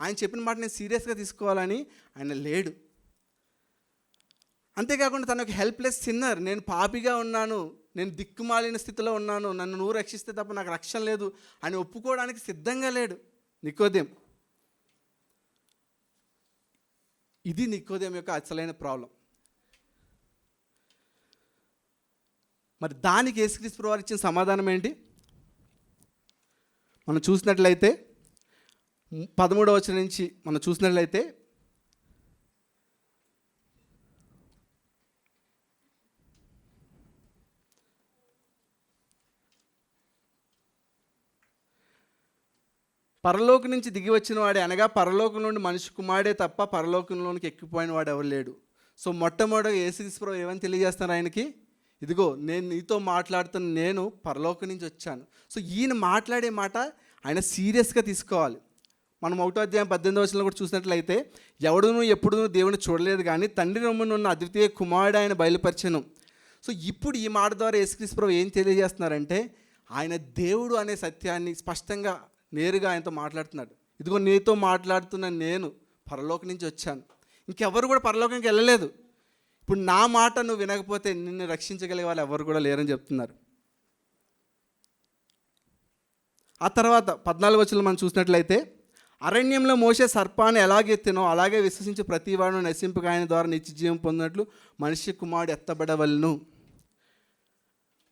ఆయన చెప్పిన మాట నేను సీరియస్గా తీసుకోవాలని ఆయన లేడు. అంతేకాకుండా తను ఒక హెల్ప్లెస్ సిన్నర్, నేను పాపిగా ఉన్నాను, నేను దిక్కుమాలిన స్థితిలో ఉన్నాను, నన్ను నువ్వు రక్షిస్తే తప్ప నాకు రక్షణ లేదు అని ఒప్పుకోవడానికి సిద్ధంగా లేడు నికోదేము. ఇది నికోదేము యొక్క అసలైన ప్రాబ్లం. మరి దానికి యేసుక్రీస్తు ప్రభువు ఇచ్చిన సమాధానం ఏంటి? మనం చూసినట్లయితే 13వ వచనం నుంచి మనం చూసినట్లయితే, పరలోకం నుంచి దిగి వచ్చిన వాడే, అనగా పరలోకం నుండి మనిషి కుమారుడే తప్ప పరలోకంలోనికి ఎక్కిపోయిన వాడు ఎవరు లేడు. సో మొట్టమొదటిగా యేసుక్రీస్తు ప్రభువు ఏమని తెలియజేస్తున్నారు ఆయనకి? ఇదిగో నేను నీతో మాట్లాడుతున్న నేను పరలోకం నుంచి వచ్చాను. సో ఈయన మాట్లాడే మాట ఆయన సీరియస్గా తీసుకోవాలి. మనం 1వ అధ్యాయం 18వ వచనంలో కూడా చూసినట్లయితే, ఎవడునూ ఎప్పుడూ దేవుని చూడలేదు కానీ తండ్రి రొమ్మునున్న అద్వితీయ కుమారుడు ఆయన బయలుపరిచెను. సో ఇప్పుడు ఈ మాట ద్వారా యేసుక్రీస్తు ప్రభువు ఏం తెలియజేస్తున్నారంటే, ఆయన దేవుడు అనే సత్యాన్ని స్పష్టంగా నేరుగా ఆయనతో మాట్లాడుతున్నాడు. ఇదిగో నీతో మాట్లాడుతున్న నేను పరలోకం నుంచి వచ్చాను, ఇంకెవరు కూడా పరలోకంకి వెళ్ళలేదు. ఇప్పుడు నా మాట నువ్వు వినకపోతే నిన్ను రక్షించగలిగే వాళ్ళు ఎవరు కూడా లేరని చెప్తున్నారు. ఆ తర్వాత 14వ వచనంలో మనం చూసినట్లయితే, అరణ్యంలో మోషే సర్పాన్ని ఎలాగెత్తినో అలాగే విశ్వసించి ప్రతివాడును నశింపక ఆయన ద్వారా నిత్య జీవం పొందినట్లు మనిషి కుమారుడు ఎత్తబడవలను.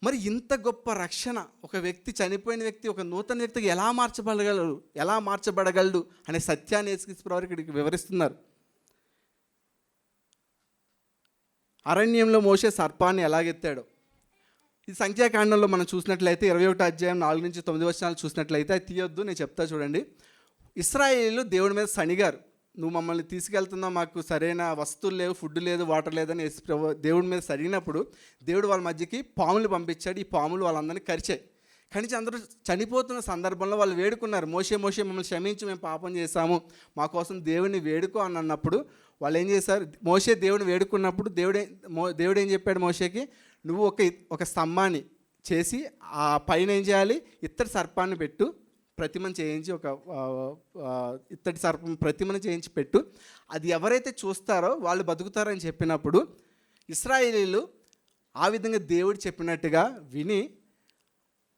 మరి ఇంత గొప్ప రక్షణ, ఒక వ్యక్తి, చనిపోయిన వ్యక్తి ఒక నూతన వ్యక్తికి ఎలా మార్చబడగలడు అనే సత్యాన్ని యేసుక్రీస్తు ప్రభువు ఇక్కడికి వివరిస్తున్నారు. అరణ్యంలో మోషే సర్పాన్ని ఎలాగెత్తాడో ఈ సంఖ్యాకాండంలో మనం చూసినట్లయితే 21వ అధ్యాయం 4 నుంచి 9 వచనాలు చూసినట్లయితే, అది తీయొద్దు, నేను చెప్తా చూడండి. ఇశ్రాయేలీయులు దేవుడి మీద సణిగారు. నువ్వు మమ్మల్ని తీసుకెళ్తున్నావు, మాకు సరైన వస్తువులు లేవు, ఫుడ్ లేదు, వాటర్ లేదని దేవుడి మీద సరిగినప్పుడు దేవుడు వాళ్ళ మధ్యకి పాములు పంపించాడు. ఈ పాములు వాళ్ళందరినీ కరిచాయి. కనిచి అందరూ చనిపోతున్న సందర్భంలో వాళ్ళు వేడుకున్నారు, మోషే మమ్మల్ని క్షమించి, మేము పాపం చేశాము, మా కోసం దేవుడిని వేడుకో అని అన్నప్పుడు వాళ్ళు ఏం చేశారు? మోషే దేవుడిని వేడుకున్నప్పుడు దేవుడు ఏం చెప్పాడు మోషేకి? నువ్వు ఒక స్తంభాన్ని చేసి ఆ పైన ఏం చేయాలి? ఇత్తడి సర్పాన్ని పెట్టు, ప్రతిమను చేయించి, ఒక ఇత్తడి సర్పం ప్రతిమను చేయించి పెట్టు, అది ఎవరైతే చూస్తారో వాళ్ళు బతుకుతారని చెప్పినప్పుడు ఇశ్రాయేలీయులు ఆ విధంగా దేవుడు చెప్పినట్టుగా విని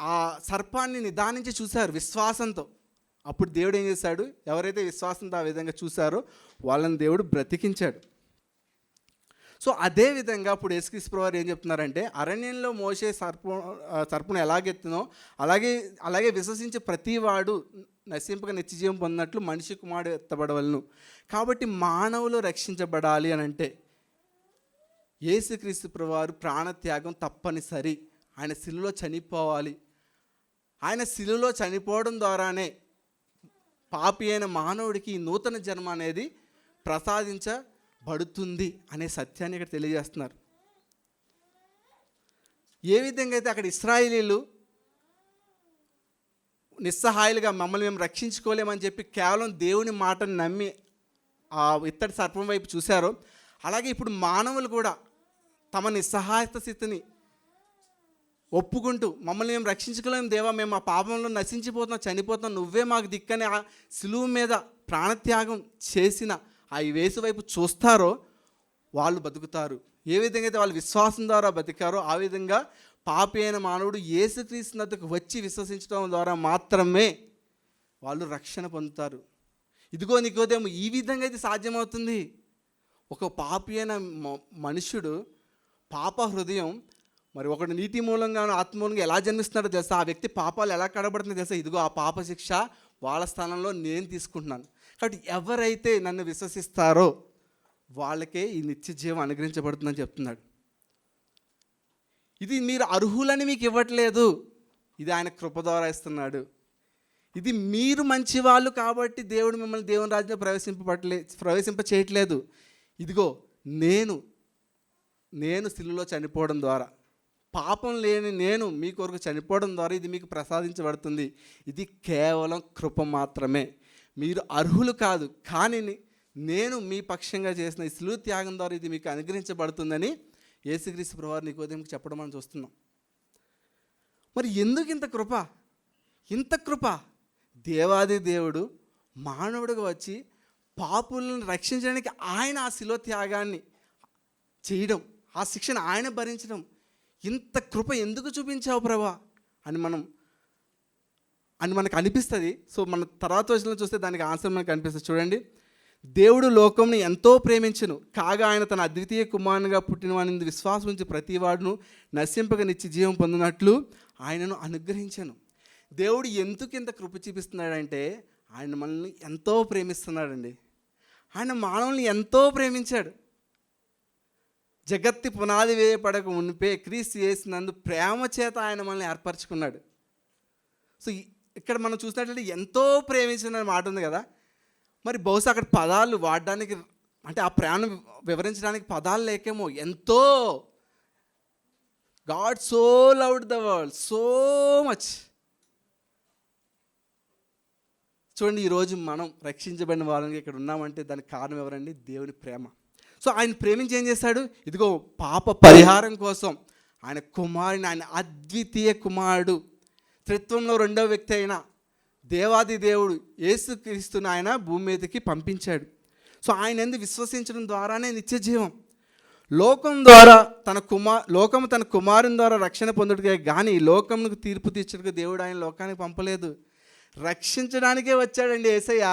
ఆ సర్పాన్ని నిదానించి చూశారు విశ్వాసంతో. అప్పుడు దేవుడు ఏం చేశాడు? ఎవరైతే విశ్వాసంతో ఆ విధంగా చూశారో వాళ్ళని దేవుడు బ్రతికించాడు. సో అదేవిధంగా ఇప్పుడు యేసుక్రీస్తు ప్రభువు ఏం చెప్తున్నారంటే, అరణ్యంలో మోషే సర్పను ఎలాగెత్తునో అలాగే విశ్వసించే ప్రతివాడు నశింపక నిత్యజీవం పొందినట్లు మనిషి కుమారుడు ఎత్తబడవలను. కాబట్టి మానవులు రక్షించబడాలి అని అంటే యేసుక్రీస్తు ప్రభువు ప్రాణత్యాగం తప్పనిసరి. ఆయన శిలువలో చనిపోవాలి. ఆయన శిలువలో చనిపోవడం ద్వారానే పాపి అయిన మానవుడికి ఈ నూతన జన్మ అనేది ప్రసాదించబడుతుంది అనే సత్యాన్ని ఇక్కడ తెలియజేస్తున్నారు. ఏ విధంగా అయితే అక్కడ ఇశ్రాయేలీలు నిస్సహాయులుగా మమ్మల్ని మేము రక్షించుకోలేమని చెప్పి కేవలం దేవుని మాటను నమ్మి ఆ ఇత్తడి సర్పం వైపు చూశారో, అలాగే ఇప్పుడు మానవులు కూడా తమ నిస్సహాయత స్థితిని ఒప్పుకుంటూ మమ్మల్ని మేము రక్షించుకోలేము దేవా, మేము ఆ పాపంలో నశించిపోతున్నాం, చనిపోతున్నాం, నువ్వే మాకు దిక్కని ఆ సిలువ మీద ప్రాణత్యాగం చేసిన ఆ యేసు వైపు చూస్తారో వాళ్ళు బతుకుతారు. ఏ విధంగా అయితే వాళ్ళు విశ్వాసం ద్వారా బతికారో ఆ విధంగా పాపి అయిన మానవుడు యేసుక్రీస్తు వద్దకు వచ్చి విశ్వసించడం ద్వారా మాత్రమే వాళ్ళు రక్షణ పొందుతారు. ఇదిగో నికోదేము, ఈ విధంగా అయితే సాధ్యమవుతుంది. ఒక పాపి అయిన మనుష్యుడు పాప హృదయం, మరి ఒకడు నీతి మూలంగాను ఆత్మ మూలంగా ఎలా జన్మిస్తున్నాడో తెలుసా, ఆ వ్యక్తి పాపాలు ఎలా కడబడుతుందో తెలుసా, ఇదిగో ఆ పాప శిక్ష వాళ్ళ స్థానంలో నేను తీసుకుంటున్నాను. కాబట్టి ఎవరైతే నన్ను విశ్వసిస్తారో వాళ్ళకే ఈ నిత్య జీవం అనుగ్రహించబడుతుందని చెప్తున్నాడు. ఇది మీరు అర్హులని మీకు ఇవ్వట్లేదు, ఇది ఆయన కృప ద్వారా ఇస్తున్నాడు. ఇది మీరు మంచివాళ్ళు కాబట్టి దేవుడు మిమ్మల్ని దేవుని రాజ్యంలో ప్రవేశింప చేయట్లేదు. ఇదిగో నేను సిలువలో చనిపోవడం ద్వారా, పాపం లేని నేను మీ కొరకు చనిపోవడం ద్వారా ఇది మీకు ప్రసాదించబడుతుంది. ఇది కేవలం కృప మాత్రమే. మీరు అర్హులు కాదు, కానీ నేను మీ పక్షంగా చేసిన ఈ సిలువ త్యాగం ద్వారా ఇది మీకు అనుగ్రహించబడుతుందని యేసుక్రీస్తు ప్రభువారు నికోదేముకు చెప్పడం మనం చూస్తున్నాం. మరి ఎందుకు ఇంత కృప? దేవాది దేవుడు మానవుడిగా వచ్చి పాపులను రక్షించడానికి ఆయన ఆ సిలువ త్యాగాన్ని చేయడం, ఆ శిక్షను ఆయన భరించడం, ఇంత కృప ఎందుకు చూపించావు ప్రభా అని మనకు అనిపిస్తుంది. సో మన తర్వాత వచనంలో చూస్తే దానికి ఆన్సర్ మనకు అనిపిస్తుంది. చూడండి, దేవుడు లోకంని ఎంతో ప్రేమించెను, కాగా ఆయన తన అద్వితీయ కుమారునిగా పుట్టిన వాని విశ్వాసం ఉంచి ప్రతి వాడును నశింపక నిత్య జీవం పొందినట్లు ఆయనను అనుగ్రహించెను. దేవుడు ఎందుకు ఇంత కృప చూపిస్తున్నాడంటే ఆయన మనల్ని ఎంతో ప్రేమిస్తున్నాడండి. ఆయన మానవుల్ని ఎంతో ప్రేమించాడు. జగత్తి పునాది వేయపడక మునిపే క్రీస్తు యేసునందు ప్రేమ చేత ఆయన మనల్ని ఏర్పరచుకున్నాడు. సో ఇక్కడ మనం చూసినట్లయితే ఎంతో ప్రేమించిన మాట ఉంది కదా. మరి బహుశా అక్కడ పదాలు వాడడానికి, అంటే ఆ ప్రేమను వివరించడానికి పదాలు లేకేమో. ఎంతో, God so loved the world so much. చూడండి, ఈరోజు మనం రక్షించబడిన వాళ్ళని ఇక్కడ ఉన్నామంటే దానికి కారణం ఎవరండి? దేవుని ప్రేమ. సో ఆయన ప్రేమించి ఏం చేశాడు? ఇదిగో పాప పరిహారం కోసం ఆయన కుమారుని, ఆయన అద్వితీయ కుమారుడు, త్రిత్వంలో రెండవ వ్యక్తి అయిన దేవాది దేవుడు యేసుక్రీస్తుని ఆయన భూమి మీదకి పంపించాడు. సో ఆయన ఎందుకు విశ్వసించడం ద్వారానే నిత్య జీవం. లోకము తన కుమారుని ద్వారా రక్షణ పొందుటకే కానీ లోకమునకు తీర్పు తీర్చుటకు దేవుడు ఆయన లోకానికి పంపలేదు. రక్షించడానికే వచ్చాడండి యేసయ్య,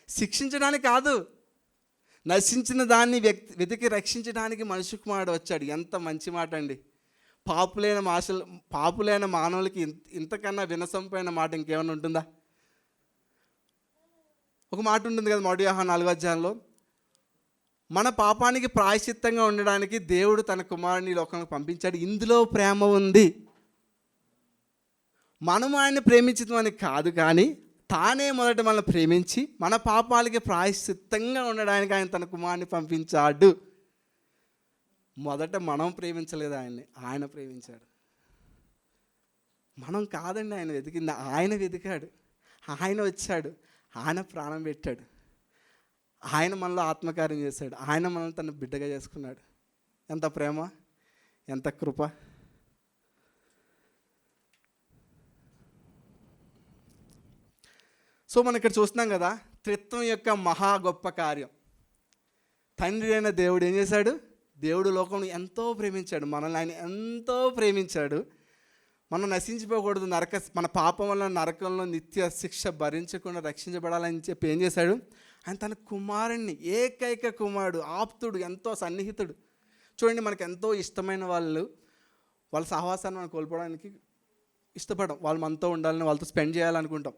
శిక్షించడానికి కాదు. నశించిన దాన్ని వెతికి రక్షించడానికి మనిషి కుమారుడు వచ్చాడు. ఎంత మంచి మాట అండి. పాపులైన మానవులకి ఇంతకన్నా వినసంపైన మాట ఇంకేమైనా ఉంటుందా? ఒక మాట ఉంటుంది కదా, మొదటి యోహాను 4వ అధ్యాయంలో, మన పాపానికి ప్రాయశ్చిత్తంగా ఉండడానికి దేవుడు తన కుమారుని లోకానికి పంపించాడు, ఇందులో ప్రేమ ఉంది. మనం ఆయన్ని ప్రేమించడం కాదు, కానీ తానే మొదట మనల్ని ప్రేమించి మన పాపాలకి ప్రాయశ్చిత్తంగా ఉండడానికి ఆయన తన కుమారుని పంపించాడు. మొదట మనం ప్రేమించలేదు ఆయన్ని, ఆయన ప్రేమించాడు. మనం కాదండి ఆయన వెతికింది, ఆయన వెతికాడు, ఆయన వచ్చాడు, ఆయన ప్రాణం పెట్టాడు, ఆయన మనలో ఆత్మకార్యం చేశాడు, ఆయన మనల్ని తన బిడ్డగా చేసుకున్నాడు. ఎంత ప్రేమ, ఎంత కృప. సో మనం ఇక్కడ చూస్తున్నాం కదా, త్రిత్వం యొక్క మహా గొప్ప కార్యం. తండ్రి అయిన దేవుడు ఏం చేశాడు? దేవుడు లోకంలో ఎంతో ప్రేమించాడు, మనల్ని ఆయన ఎంతో ప్రేమించాడు. మనం నశించిపోకూడదు, మన పాపం వల్ల నరకంలో నిత్య శిక్ష భరించకుండా రక్షించబడాలని చెప్పి ఏం చేశాడు? ఆయన తన కుమారుణ్ణి, ఏకైక కుమారుడు, ఆప్తుడు, ఎంతో సన్నిహితుడు. చూడండి, మనకు ఎంతో ఇష్టమైన వాళ్ళ సహవాసాన్ని మనం కోల్పోవడానికి ఇష్టపడం. వాళ్ళు మనతో ఉండాలని, వాళ్ళతో స్పెండ్ చేయాలనుకుంటాం.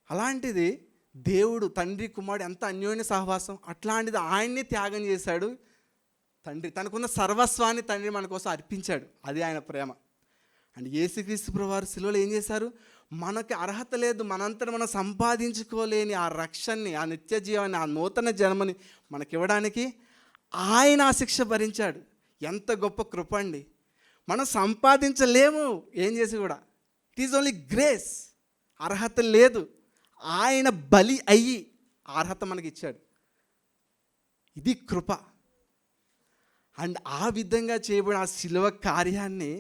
అలాంటిది దేవుడు తండ్రి కుమారుడు ఎంత అన్యోన్య సహవాసం. అట్లాంటిది ఆయన్ని త్యాగం చేశాడు తండ్రి. తనకున్న సర్వస్వాన్ని తండ్రి మన కోసం అర్పించాడు. అది ఆయన ప్రేమ. అండ్ యేసుక్రీస్తు ప్రభువారు సిలువలో ఏం చేశారు? మనకి అర్హత లేదు, మనంతట మనం సంపాదించుకోలేని ఆ రక్షణని, ఆ నిత్య జీవాన్ని, ఆ నూతన జన్మని మనకివ్వడానికి ఆయన ఆ శిక్ష భరించాడు. ఎంత గొప్ప కృప అండి. మనం సంపాదించలేము ఏం చేసి కూడా. It is only grace. అర్హత లేదు. ఆయన బలి అయ్యి అర్హత మనకి ఇచ్చాడు. ఇది కృప. అండ్ ఆ విధంగా చేయబడిన ఆ శిలువ కార్యాన్ని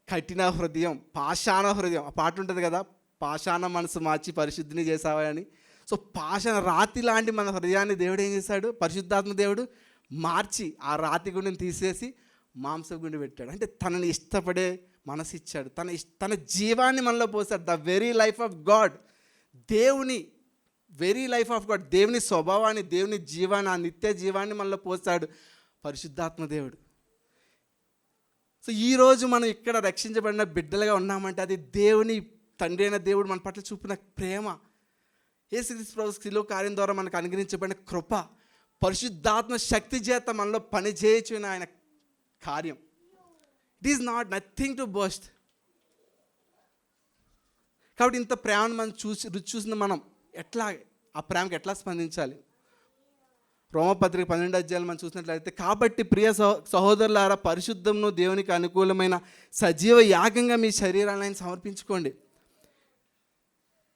కఠిన హృదయం, పాషాణ హృదయం, ఆ పాట ఉంటుంది కదా, పాషాణ మనసు మార్చి పరిశుద్ధిని చేసావా అని. సో పాషాణ రాతి లాంటి మన హృదయాన్ని దేవుడు ఏం చేశాడు, పరిశుద్ధాత్మ దేవుడు మార్చి ఆ రాతి గుండెని తీసేసి మాంస గుండె పెట్టాడు. అంటే తనని ఇష్టపడే మనసు ఇచ్చాడు. తన జీవాన్ని మనలో పోసాడు. The very life of God, దేవుని వెరీ లైఫ్ ఆఫ్ గాడ్, దేవుని స్వభావాన్ని, దేవుని జీవాన్ని, ఆ నిత్య జీవాన్ని మనలో పోసాడు పరిశుద్ధాత్మ దేవుడు. సో ఈరోజు మనం ఇక్కడ రక్షించబడిన బిడ్డలుగా ఉన్నామంటే అది దేవుని తండ్రి అయిన దేవుడు మన పట్ల చూపిన ప్రేమ. యేసుక్రీస్తు ప్రభు శిలువ కార్యం ద్వారా మనకు అనుగ్రహించబడిన కృప, పరిశుద్ధాత్మ శక్తి చేత మనలో పని చేయొచ్చిన ఆయన కార్యం. It is not nothing to boast. కాబట్టి ఇంత ప్రేమను మనం రుచి చూసిన మనం ఎట్లా ఆ ప్రేమకి ఎట్లా స్పందించాలి? రోమపత్రిక 12 అధ్యాయాలు మనం చూసినట్లయితే, కాబట్టి ప్రియ సహోదరులారా, పరిశుద్ధమును దేవునికి అనుకూలమైన సజీవ యాగంగా మీ శరీరాన్ని సమర్పించుకోండి.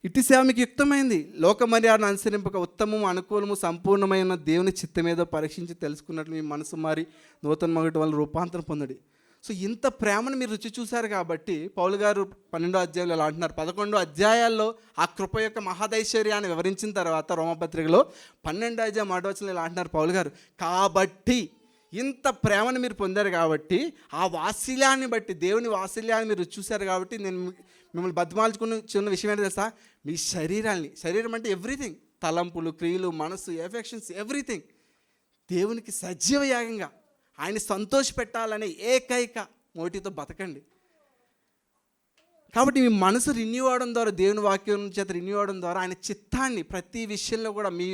ఇటు సేవ మీకు యుక్తమైంది. లోక మర్యాదను అనుసరింపక ఉత్తమము, అనుకూలము, సంపూర్ణమైన దేవుని చిత్తమేదో పరీక్షించి తెలుసుకున్నట్లు మీ మనసు మారి నూతన మగటి వల్ల రూపాంతరం పొందడి. సో ఇంత ప్రేమను మీరు రుచి చూశారు కాబట్టి పౌలు గారు 12వ అధ్యాయంలో ఇలా అంటున్నారు. 11 అధ్యాయాల్లో ఆ కృప యొక్క మహాదైశ్వర్యాన్ని వివరించిన తర్వాత రోమపత్రికలో 12వ అధ్యాయం 1వ వచనంలో ఇలా అంటున్నారు పౌలు గారు, కాబట్టి ఇంత ప్రేమను మీరు పొందారు కాబట్టి, ఆ వాత్సల్యాన్ని బట్టి, దేవుని వాత్సల్యాన్ని మీరు చూశారు కాబట్టి, నేను మిమ్మల్ని బతిమాల్చుకున్న చిన్న విషయం ఏంటో తెలుసా, మీ శరీరం అంటే ఎవ్రీథింగ్, తలంపులు, క్రియలు, మనసు, ఎఫెక్షన్స్, ఎవ్రీథింగ్ దేవునికి సజీవ యాగంగా ఆయన సంతోషపెట్టాలనే ఏకైక మోటివ్తో బతకండి. కాబట్టి మీ మనసు రెన్యూ అవడం ద్వారా, దేవుని వాక్యం చేత రెన్యూ అవడం ద్వారా ఆయన చిత్తాన్ని ప్రతి విషయంలో కూడా మీ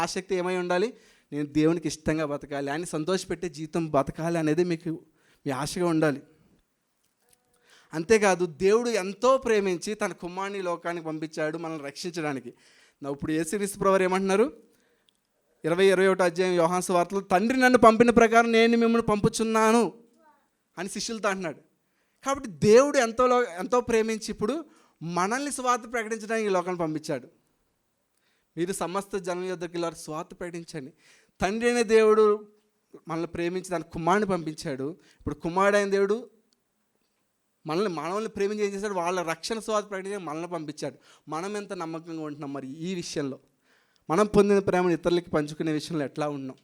ఆసక్తి ఏమై ఉండాలి, నేను దేవునికి ఇష్టంగా బతకాలి, ఆయన సంతోషపెట్టే జీవితం బతకాలి అనేది మీకు మీ ఆశగా ఉండాలి. అంతేకాదు దేవుడు ఎంతో ప్రేమించి తన కుమారుని లోకానికి పంపించాడు మనల్ని రక్షించడానికి. ఇప్పుడు యేసుక్రీస్తు ప్రభువు ఏమంటున్నారు, 20-21 అధ్యాయం యోహాను సువార్తలో, తండ్రి నన్ను పంపిన ప్రకారం నేను మిమ్మల్ని పంపుచున్నాను అని శిష్యులతో అంటున్నాడు. కాబట్టి దేవుడు ఎంతో ప్రేమించి ఇప్పుడు మనల్ని సువార్త ప్రకటించడానికి ఈ లోకాన్ని పంపించాడు. మీరు సమస్త జనం యొద్దకు వెళ్ళి సువార్త ప్రకటించండి. తండ్రి అయిన దేవుడు మనల్ని ప్రేమించి తన కుమారుని పంపించాడు. ఇప్పుడు కుమారుడైన దేవుడు మనల్ని ప్రేమించి ఏం చేశాడు, వాళ్ళ రక్షణ సువార్త ప్రకటించి మనల్ని పంపించాడు. మనం ఎంత నమ్మకంగా ఉంటున్నాం మరి ఈ విషయంలో? మనం పొందిన ప్రేమను ఇతరులకి పంచుకునే విషయంలో ఎట్లా ఉన్నాం?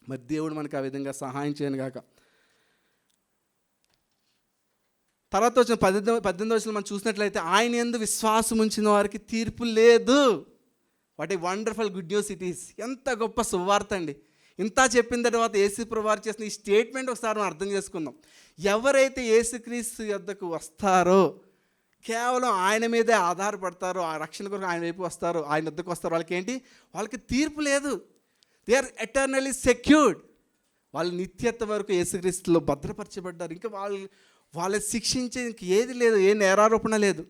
మరి దేవుడు మనకు ఆ విధంగా సహాయం చేయను గాక. తర్వాత వచ్చిన 18వ వచనం మనం చూసినట్లయితే, ఆయన యందు విశ్వాసం ఉంచిన వారికి తీర్పు లేదు. What a wonderful good news it is. ఎంత గొప్ప సువార్త అండి. ఇంత చెప్పిన తర్వాత యేసుప్రభువు వారు చేసిన ఈ స్టేట్మెంట్ ఒకసారి మనం అర్థం చేసుకుందాం. ఎవరైతే యేసుక్రీస్తు యొద్దకు వస్తారో, కేవలం ఆయన మీదే ఆధారపడతారో, ఆ రక్షణ కొరకు ఆయన వైపు వస్తారో, ఆయన వద్దకు వస్తారో, వాళ్ళకి తీర్పు లేదు. They are eternally secured. వాళ్ళు నిత్యత్వ వరకు యేసుక్రీస్తులో భద్రపరచబడ్డారు. ఇంకా వాళ్ళని శిక్షించే ఇంక ఏది లేదు, ఏ నేరారోపణ లేదు.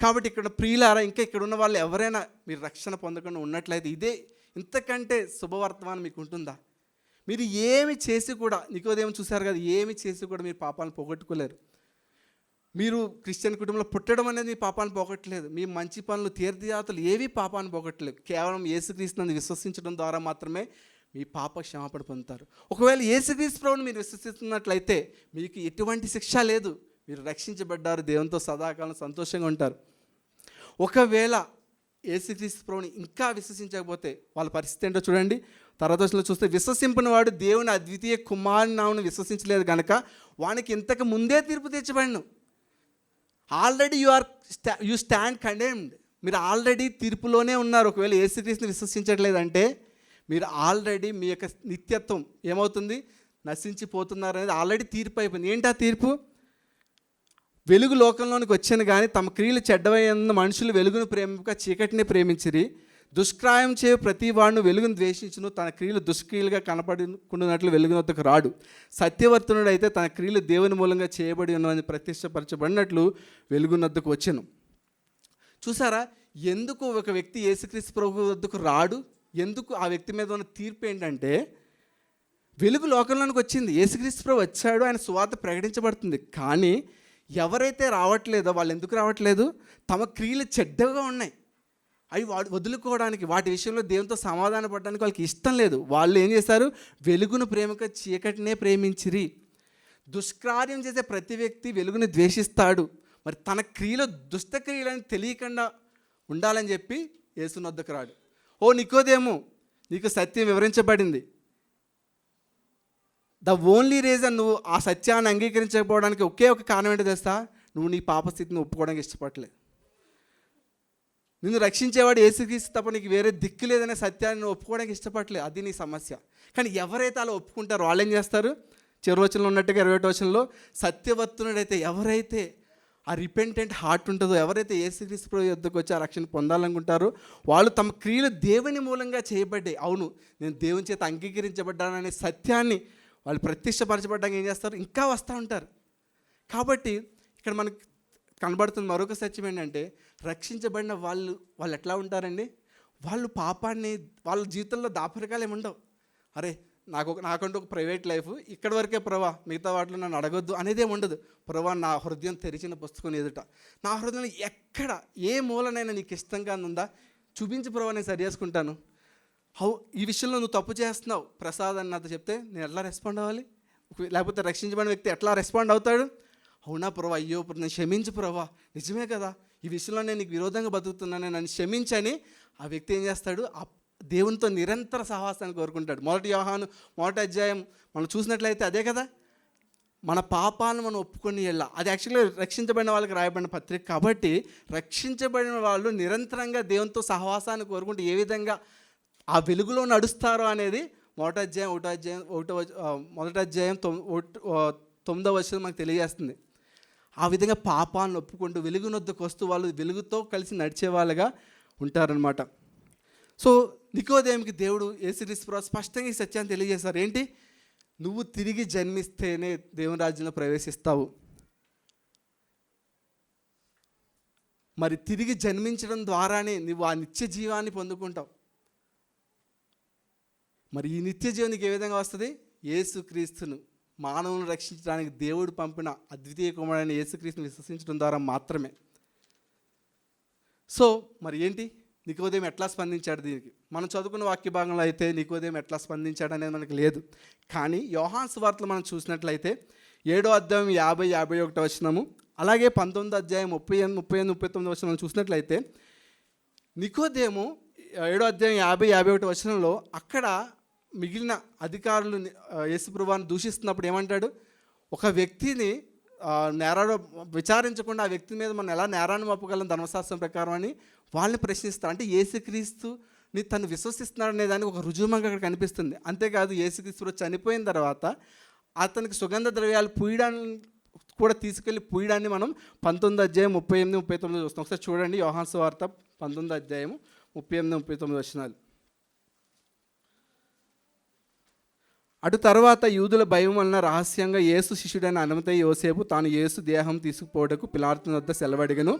కాబట్టి ఇక్కడ ప్రియులారా, ఇంకా ఇక్కడ ఉన్న వాళ్ళు ఎవరైనా మీరు రక్షణ పొందకుండా ఉన్నట్లయితే, ఇంతకంటే శుభవర్తమానం మీకు ఉంటుందా? మీరు ఏమి చేసి కూడా, నికోదేము చూశారు కదా, ఏమి చేసి కూడా మీరు పాపాలను పోగొట్టుకోలేరు. మీరు క్రిస్టియన్ కుటుంబంలో పుట్టడం అనేది మీ పాపాన్ని పోగొట్టలేదు. మీ మంచి పనులు, తీర్థయాత్రలు ఏవి పాపాన్ని పోగొట్టలేదు. కేవలం యేసుక్రీస్తుని విశ్వసించడం ద్వారా మాత్రమే మీ పాప క్షమాపణ పొందుతారు. ఒకవేళ యేసుక్రీస్తు ప్రభువుని మీరు విశ్వసిస్తున్నట్లయితే మీకు ఎటువంటి శిక్ష లేదు. మీరు రక్షించబడ్డారు, దేవునితో సదాకాలం సంతోషంగా ఉంటారు. ఒకవేళ యేసుక్రీస్తు ప్రభువుని ఇంకా విశ్వసించకపోతే వాళ్ళ పరిస్థితి ఏంటో చూడండి. తర్వాత చూస్తే, విశ్వసింపని వాడు దేవుని అద్వితీయ కుమారుని నామమును విశ్వసించలేదు కనుక వానికి ఇంతకు ముందే తీర్పు తెచ్చబడను. Already you stand condemned. మీరు ఆల్రెడీ తీర్పులోనే ఉన్నారు. ఒకవేళ యేసుక్రీస్తుని విశ్వసించట్లేదంటే మీరు ఆల్రెడీ మీ యొక్క నిత్యత్వం ఏమవుతుంది, నశించిపోతున్నారు అనేది ఆల్రెడీ తీర్పు అయిపోయింది. ఏంటి ఆ తీర్పు? వెలుగు లోకంలోనికి వచ్చాను కానీ తమ క్రియలు చెడ్డవైన మనుషులు వెలుగును ప్రేమింపక చీకటిని ప్రేమించిరి. దుష్క్రాయం చే ప్రతి వాడును వెలుగును ద్వేషించును, తన క్రియలు దుష్క్రియలుగా కనపడుకున్నట్లు వెలుగునొద్దకు రాడు. సత్యవర్తనుడు అయితే తన క్రియలు దేవుని మూలంగా చేయబడి ఉన్నవని ప్రతిష్టపరచబడినట్లు వెలుగునొద్దకు వచ్చెను. చూసారా, ఎందుకు ఒక వ్యక్తి యేసుక్రీస్తు ప్రభు వద్దకు రాడు? ఎందుకు? ఆ వ్యక్తి మీద ఉన్న తీర్పు ఏంటంటే, వెలుగు లోకంలోనికి వచ్చింది, యేసుక్రీస్తు ప్రభు వచ్చాడు, ఆయన సువార్త ప్రకటించబడుతుంది. కానీ ఎవరైతే రావట్లేదో వాళ్ళు ఎందుకు రావట్లేదు? తమ క్రియలు చెడ్డగా ఉన్నాయి, అవి వదులుకోవడానికి, వాటి విషయంలో దేవునితో సమాధాన పడడానికి వాళ్ళకి ఇష్టం లేదు. వాళ్ళు ఏం చేశారు? వెలుగును ప్రేమక చీకటినే ప్రేమించిరి. దుష్కార్యం చేసే ప్రతి వ్యక్తి వెలుగుని ద్వేషిస్తాడు. మరి తన క్రియలో దుష్టక్రియలని తెలియకుండా ఉండాలని చెప్పి యేసు వద్దకు రాడు. ఓ నికోదేము, నీకు సత్యం వివరించబడింది. ద ఓన్లీ రీజన్ నువ్వు ఆ సత్యాన్ని అంగీకరించకపోవడానికి ఒకే ఒక కారణం ఏంటో తెలుసా? నువ్వు నీ పాపస్థితిని ఒప్పుకోవడానికి ఇష్టపడలేదు. నిన్ను రక్షించేవాడు యేసుక్రీస్తు తప్ప నీకు వేరే దిక్కు లేదనే సత్యాన్ని నువ్వు ఒప్పుకోవడానికి ఇష్టపడలేదు. అది నీ సమస్య. కానీ ఎవరైతే అలా ఒప్పుకుంటారో వాళ్ళు ఏం చేస్తారు? చివరి వచనంలో ఉన్నట్టుగా 21వ వచనంలో, సత్యవర్తునుడైతే, ఎవరైతే ఆ రిపెంటెంట్ హార్ట్ ఉంటుందో, ఎవరైతే యేసుక్రీస్తు ప్రభు యొద్దకు వచ్చి ఆ రక్షణ పొందాలనుకుంటారో వాళ్ళు తమ క్రియలు దేవుని మూలంగా చేయబడ్డాయి. అవును, నేను దేవుని చేత అంగీకరించబడ్డాననే సత్యాన్ని వాళ్ళు ప్రత్యక్షపరచబడ్డానికి ఏం చేస్తారు? ఇంకా వస్తూ ఉంటారు. కాబట్టి ఇక్కడ మనకు కనబడుతున్న మరొక సత్యం ఏంటంటే, రక్షించబడిన వాళ్ళు ఎట్లా ఉంటారండి? వాళ్ళు పాపాన్ని వాళ్ళ జీవితంలో దాపరికాలు ఏమి ఉండవు. అరే నాకంటూ ఒక ప్రైవేట్ లైఫ్, ఇక్కడ వరకే ప్రభా, మిగతా వాటిలో నన్ను అడగొద్దు అనేదే ఉండదు. ప్రభా, నా హృదయం తెరిచిన పుస్తకం ఎదుట, నా హృదయంలో ఎక్కడ ఏ మూలనైనా నీకు ఇష్టంగా ఉందా చూపించి ప్రభా, నేను సరి చేసుకుంటాను. ఈ విషయంలో నువ్వు తప్పు చేస్తున్నావు ప్రసాద్ అని నాతో చెప్తే నేను ఎట్లా రెస్పాండ్ అవ్వాలి? లేకపోతే రక్షించబడిన వ్యక్తి ఎట్లా రెస్పాండ్ అవుతాడు? అవునా ప్రభా, అయ్యో నేను క్షమించు ప్రభా, నిజమే కదా, ఈ విషయంలో నేను నీకు విరోధంగా బతుకుతున్నాను, నన్ను క్షమించని ఆ వ్యక్తి ఏం చేస్తాడు? దేవునితో నిరంతర సహవాసాన్ని కోరుకుంటాడు. 1 యోహాను 1వ అధ్యాయం మనం చూసినట్లయితే అదే కదా, మన పాపాలను మనం ఒప్పుకొని వెళ్ళా. అది యాక్చువల్గా రక్షించబడిన వాళ్ళకి రాయబడిన పత్రిక. కాబట్టి రక్షించబడిన వాళ్ళు నిరంతరంగా దేవునితో సహవాసాన్ని కోరుకుంటూ ఏ విధంగా ఆ వెలుగులో నడుస్తారో అనేది 1వ అధ్యాయం 9వ వచనం మనకు తెలియజేస్తుంది. ఆ విధంగా పాపాలను ఒప్పుకుంటూ వెలుగునొద్దకు వస్తూ వాళ్ళు వెలుగుతో కలిసి నడిచే వాళ్ళగా ఉంటారనమాట. సో నికోదేముకి దేవుడు యేసుక్రీస్తు ప్రభు స్పష్టంగా ఈ సత్యాన్ని తెలియజేశారు. ఏంటి? నువ్వు తిరిగి జన్మిస్తేనే దేవుని రాజ్యంలో ప్రవేశిస్తావు. మరి తిరిగి జన్మించడం ద్వారానే నువ్వు ఆ నిత్య జీవాన్ని పొందుకుంటావు. మరి ఈ నిత్య జీవానికి ఏ విధంగా వస్తుంది? యేసుక్రీస్తును, మానవులను రక్షించడానికి దేవుడు పంపిన అద్వితీయ కుమారుడైన యేసుక్రీస్తుని విశ్వసించడం ద్వారా మాత్రమే. సో మరి ఏంటి? నికోదేము ఎట్లా స్పందించాడు దీనికి? మనం చదువుకున్న వాక్య భాగంలో అయితే నికోదేము ఎట్లా స్పందించాడు అనేది మనకు లేదు. కానీ యోహాను సువార్తలో మనం చూసినట్లయితే 7వ అధ్యాయం 50-51 వచనము, అలాగే 19వ అధ్యాయం 38-39 వచనం చూసినట్లయితే నికోదేము 7వ అధ్యాయం 50-51 వచనంలో అక్కడ మిగిలిన అధికారులు యేసుప్రభువుని దూషిస్తున్నప్పుడు ఏమంటాడు? ఒక వ్యక్తిని నేరాడు విచారించకుండా ఆ వ్యక్తి మీద మనం ఎలా నేరాన్ని మోపగలం ధర్మశాస్త్రం ప్రకారం అని వాళ్ళని ప్రశ్నిస్తారు. అంటే యేసుక్రీస్తుని తను విశ్వసిస్తున్నాడు అనే దానికి ఒక రుజువుగా అక్కడ కనిపిస్తుంది. అంతేకాదు, యేసుక్రీస్తు చనిపోయిన తర్వాత అతనికి సుగంధ ద్రవ్యాలు పూయడాన్ని కూడా తీసుకెళ్ళి పూయడాన్ని మనం 19వ అధ్యాయం 38-39 చూస్తాం. ఒకసారి చూడండి, యోహాను సువార్త 19వ అధ్యాయం 38-39 వచనాలు. అటు తర్వాత యూదుల భయం వలన రహస్యంగా యేసు శిష్యుడైన అన్నమతయ్య యోసేపు తాను యేసు దేహం తీసుకుపోవటకు పిలాతు వద్ద సెలవడిగను.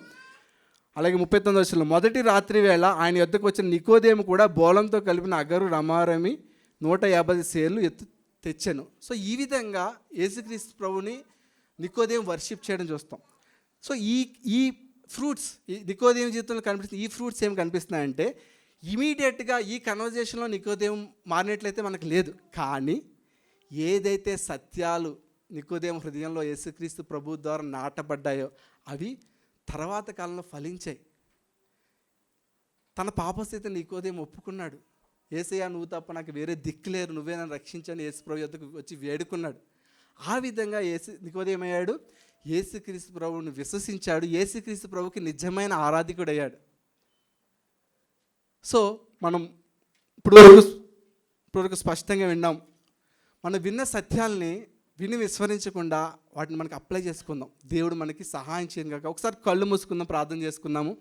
అలాగే 39వ వచనంలో, మొదటి రాత్రి వేళ ఆయన యొద్దకు వచ్చిన నికోదేము కూడా బోలంతో కలిపిన అగరు రమారమి 150 సేర్లు తెచ్చాను. సో ఈ విధంగా యేసుక్రీస్తు ప్రభుని నికోదేము వర్షిప్ చేయడం చూస్తాం. సో ఈ ఫ్రూట్స్ నికోదేము జీవితంలో కనిపిస్తుంది. ఈ ఫ్రూట్స్ ఏమి కనిపిస్తున్నాయంటే, ఇమీడియట్గా ఈ కన్వర్జేషన్లో నికోదేము మారినట్లయితే మనకు లేదు. కానీ ఏదైతే సత్యాలు నికోదేము హృదయంలో యేసుక్రీస్తు ప్రభు ద్వారా నాటబడ్డాయో అవి తర్వాత కాలంలో ఫలించాయి. తన పాపస్థితిని నికోదేము ఒప్పుకున్నాడు. యేసయ్య, నువ్వు తప్ప నాకు వేరే దిక్కు లేరు, నువ్వే నన్ను రక్షించని యేసు ప్రభు యొద్దకు వచ్చి వేడుకున్నాడు. ఆ విధంగా నికోదేము అయ్యాడు, యేసుక్రీస్తు ప్రభువుని విశ్వసించాడు, యేసుక్రీస్తు ప్రభుకి నిజమైన ఆరాధికుడు అయ్యాడు. సో మనం ఇప్పుడు స్పష్టంగా విన్నాం. మనం విన్న సత్యాల్ని విని విస్మరించకుండా వాటిని మనకి అప్లై చేసుకుందాం. దేవుడు మనకి సహాయం చేయను కాక. ఒకసారి కళ్ళు మూసుకుందాం, ప్రార్థన చేసుకుందాము.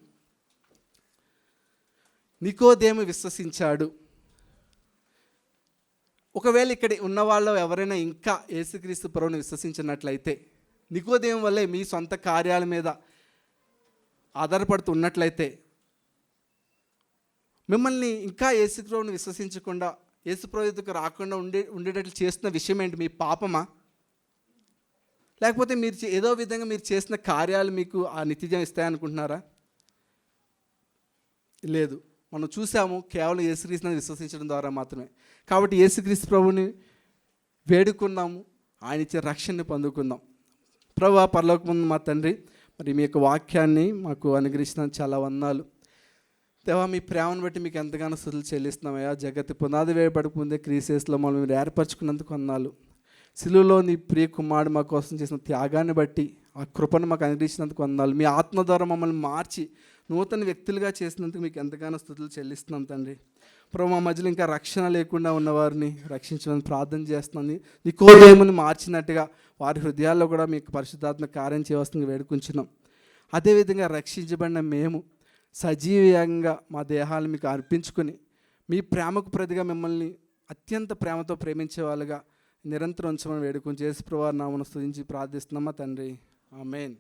నికోదేము విశ్వసించాడు. ఒకవేళ ఇక్కడ ఉన్న వాళ్ళు ఎవరైనా ఇంకా యేసుక్రీస్తు ప్రభువుని విశ్వసించినట్లయితే, నికోదేము వల్లే మీ సొంత కార్యాల మీద ఆధారపడుతున్నట్లయితే, మిమ్మల్ని ఇంకా యేసుక్రీస్తుని విశ్వసించకుండా యేసుప్రభు ఎదుటకు రాకుండా ఉండేటట్లు చేస్తున్న విషయం ఏంటి? మీ పాపమా? లేకపోతే మీరు ఏదో విధంగా మీరు చేసిన కార్యాలు మీకు ఆ నిత్యజీవం ఇస్తాయనుకుంటున్నారా? లేదు. మనం చూసాము కేవలం యేసుక్రీస్తుని విశ్వసించడం ద్వారా మాత్రమే. కాబట్టి యేసుక్రీస్తు ప్రభుని వేడుకున్నాము, ఆయన ఇచ్చే రక్షణని పొందుకుందాం. ప్రభువా, పరలోకమందున్న మా తండ్రి, మరి మీ యొక్క వాక్యాన్ని మాకు అనుగ్రహించిన చాలా వందనాలు దేవా. మీ ప్రేమను బట్టి మీకు ఎంతగానో స్తుతులు చెల్లిస్తున్నామయ్యా. జగత్తు పునాది వేయబడక ముందే క్రీస్తులో మనం మీరు ఏర్పరచుకున్నందుకు వందనాలు. సిలువలో నీ ప్రియ కుమారుడు మా కోసం చేసిన త్యాగాన్ని బట్టి, ఆ కృపను మాకు అనుగ్రహించినందుకు వందనాలు. మీ ఆత్మ ద్వారా మమ్మల్ని మార్చి నూతన వ్యక్తులుగా చేసినందుకు మీకు ఎంతగానో స్తుతులు చెల్లిస్తున్నాం తండ్రి. ప్రభు, మా మధ్యలో ఇంకా రక్షణ లేకుండా ఉన్నవారిని రక్షించమని ప్రార్థన చేస్తున్నాను. నికోదేముని మార్చినట్టుగా వారి హృదయాల్లో కూడా మీకు పరిశుద్ధాత్మ కార్యం చేయవలసిందిగా వేడుకుంటున్నాం. అదేవిధంగా రక్షించబడిన మేము సజీవంగా మా దేహాలను మీకు అర్పించుకొని మీ ప్రేమకు ప్రతిగా మిమ్మల్ని అత్యంత ప్రేమతో ప్రేమించే వాళ్ళుగా నిరంతరం ఉంచమని వేడుకొని యేసు ప్రభువు నామమున స్తుతించి ప్రార్థిస్తున్నామా తండ్రి. ఆమేన్.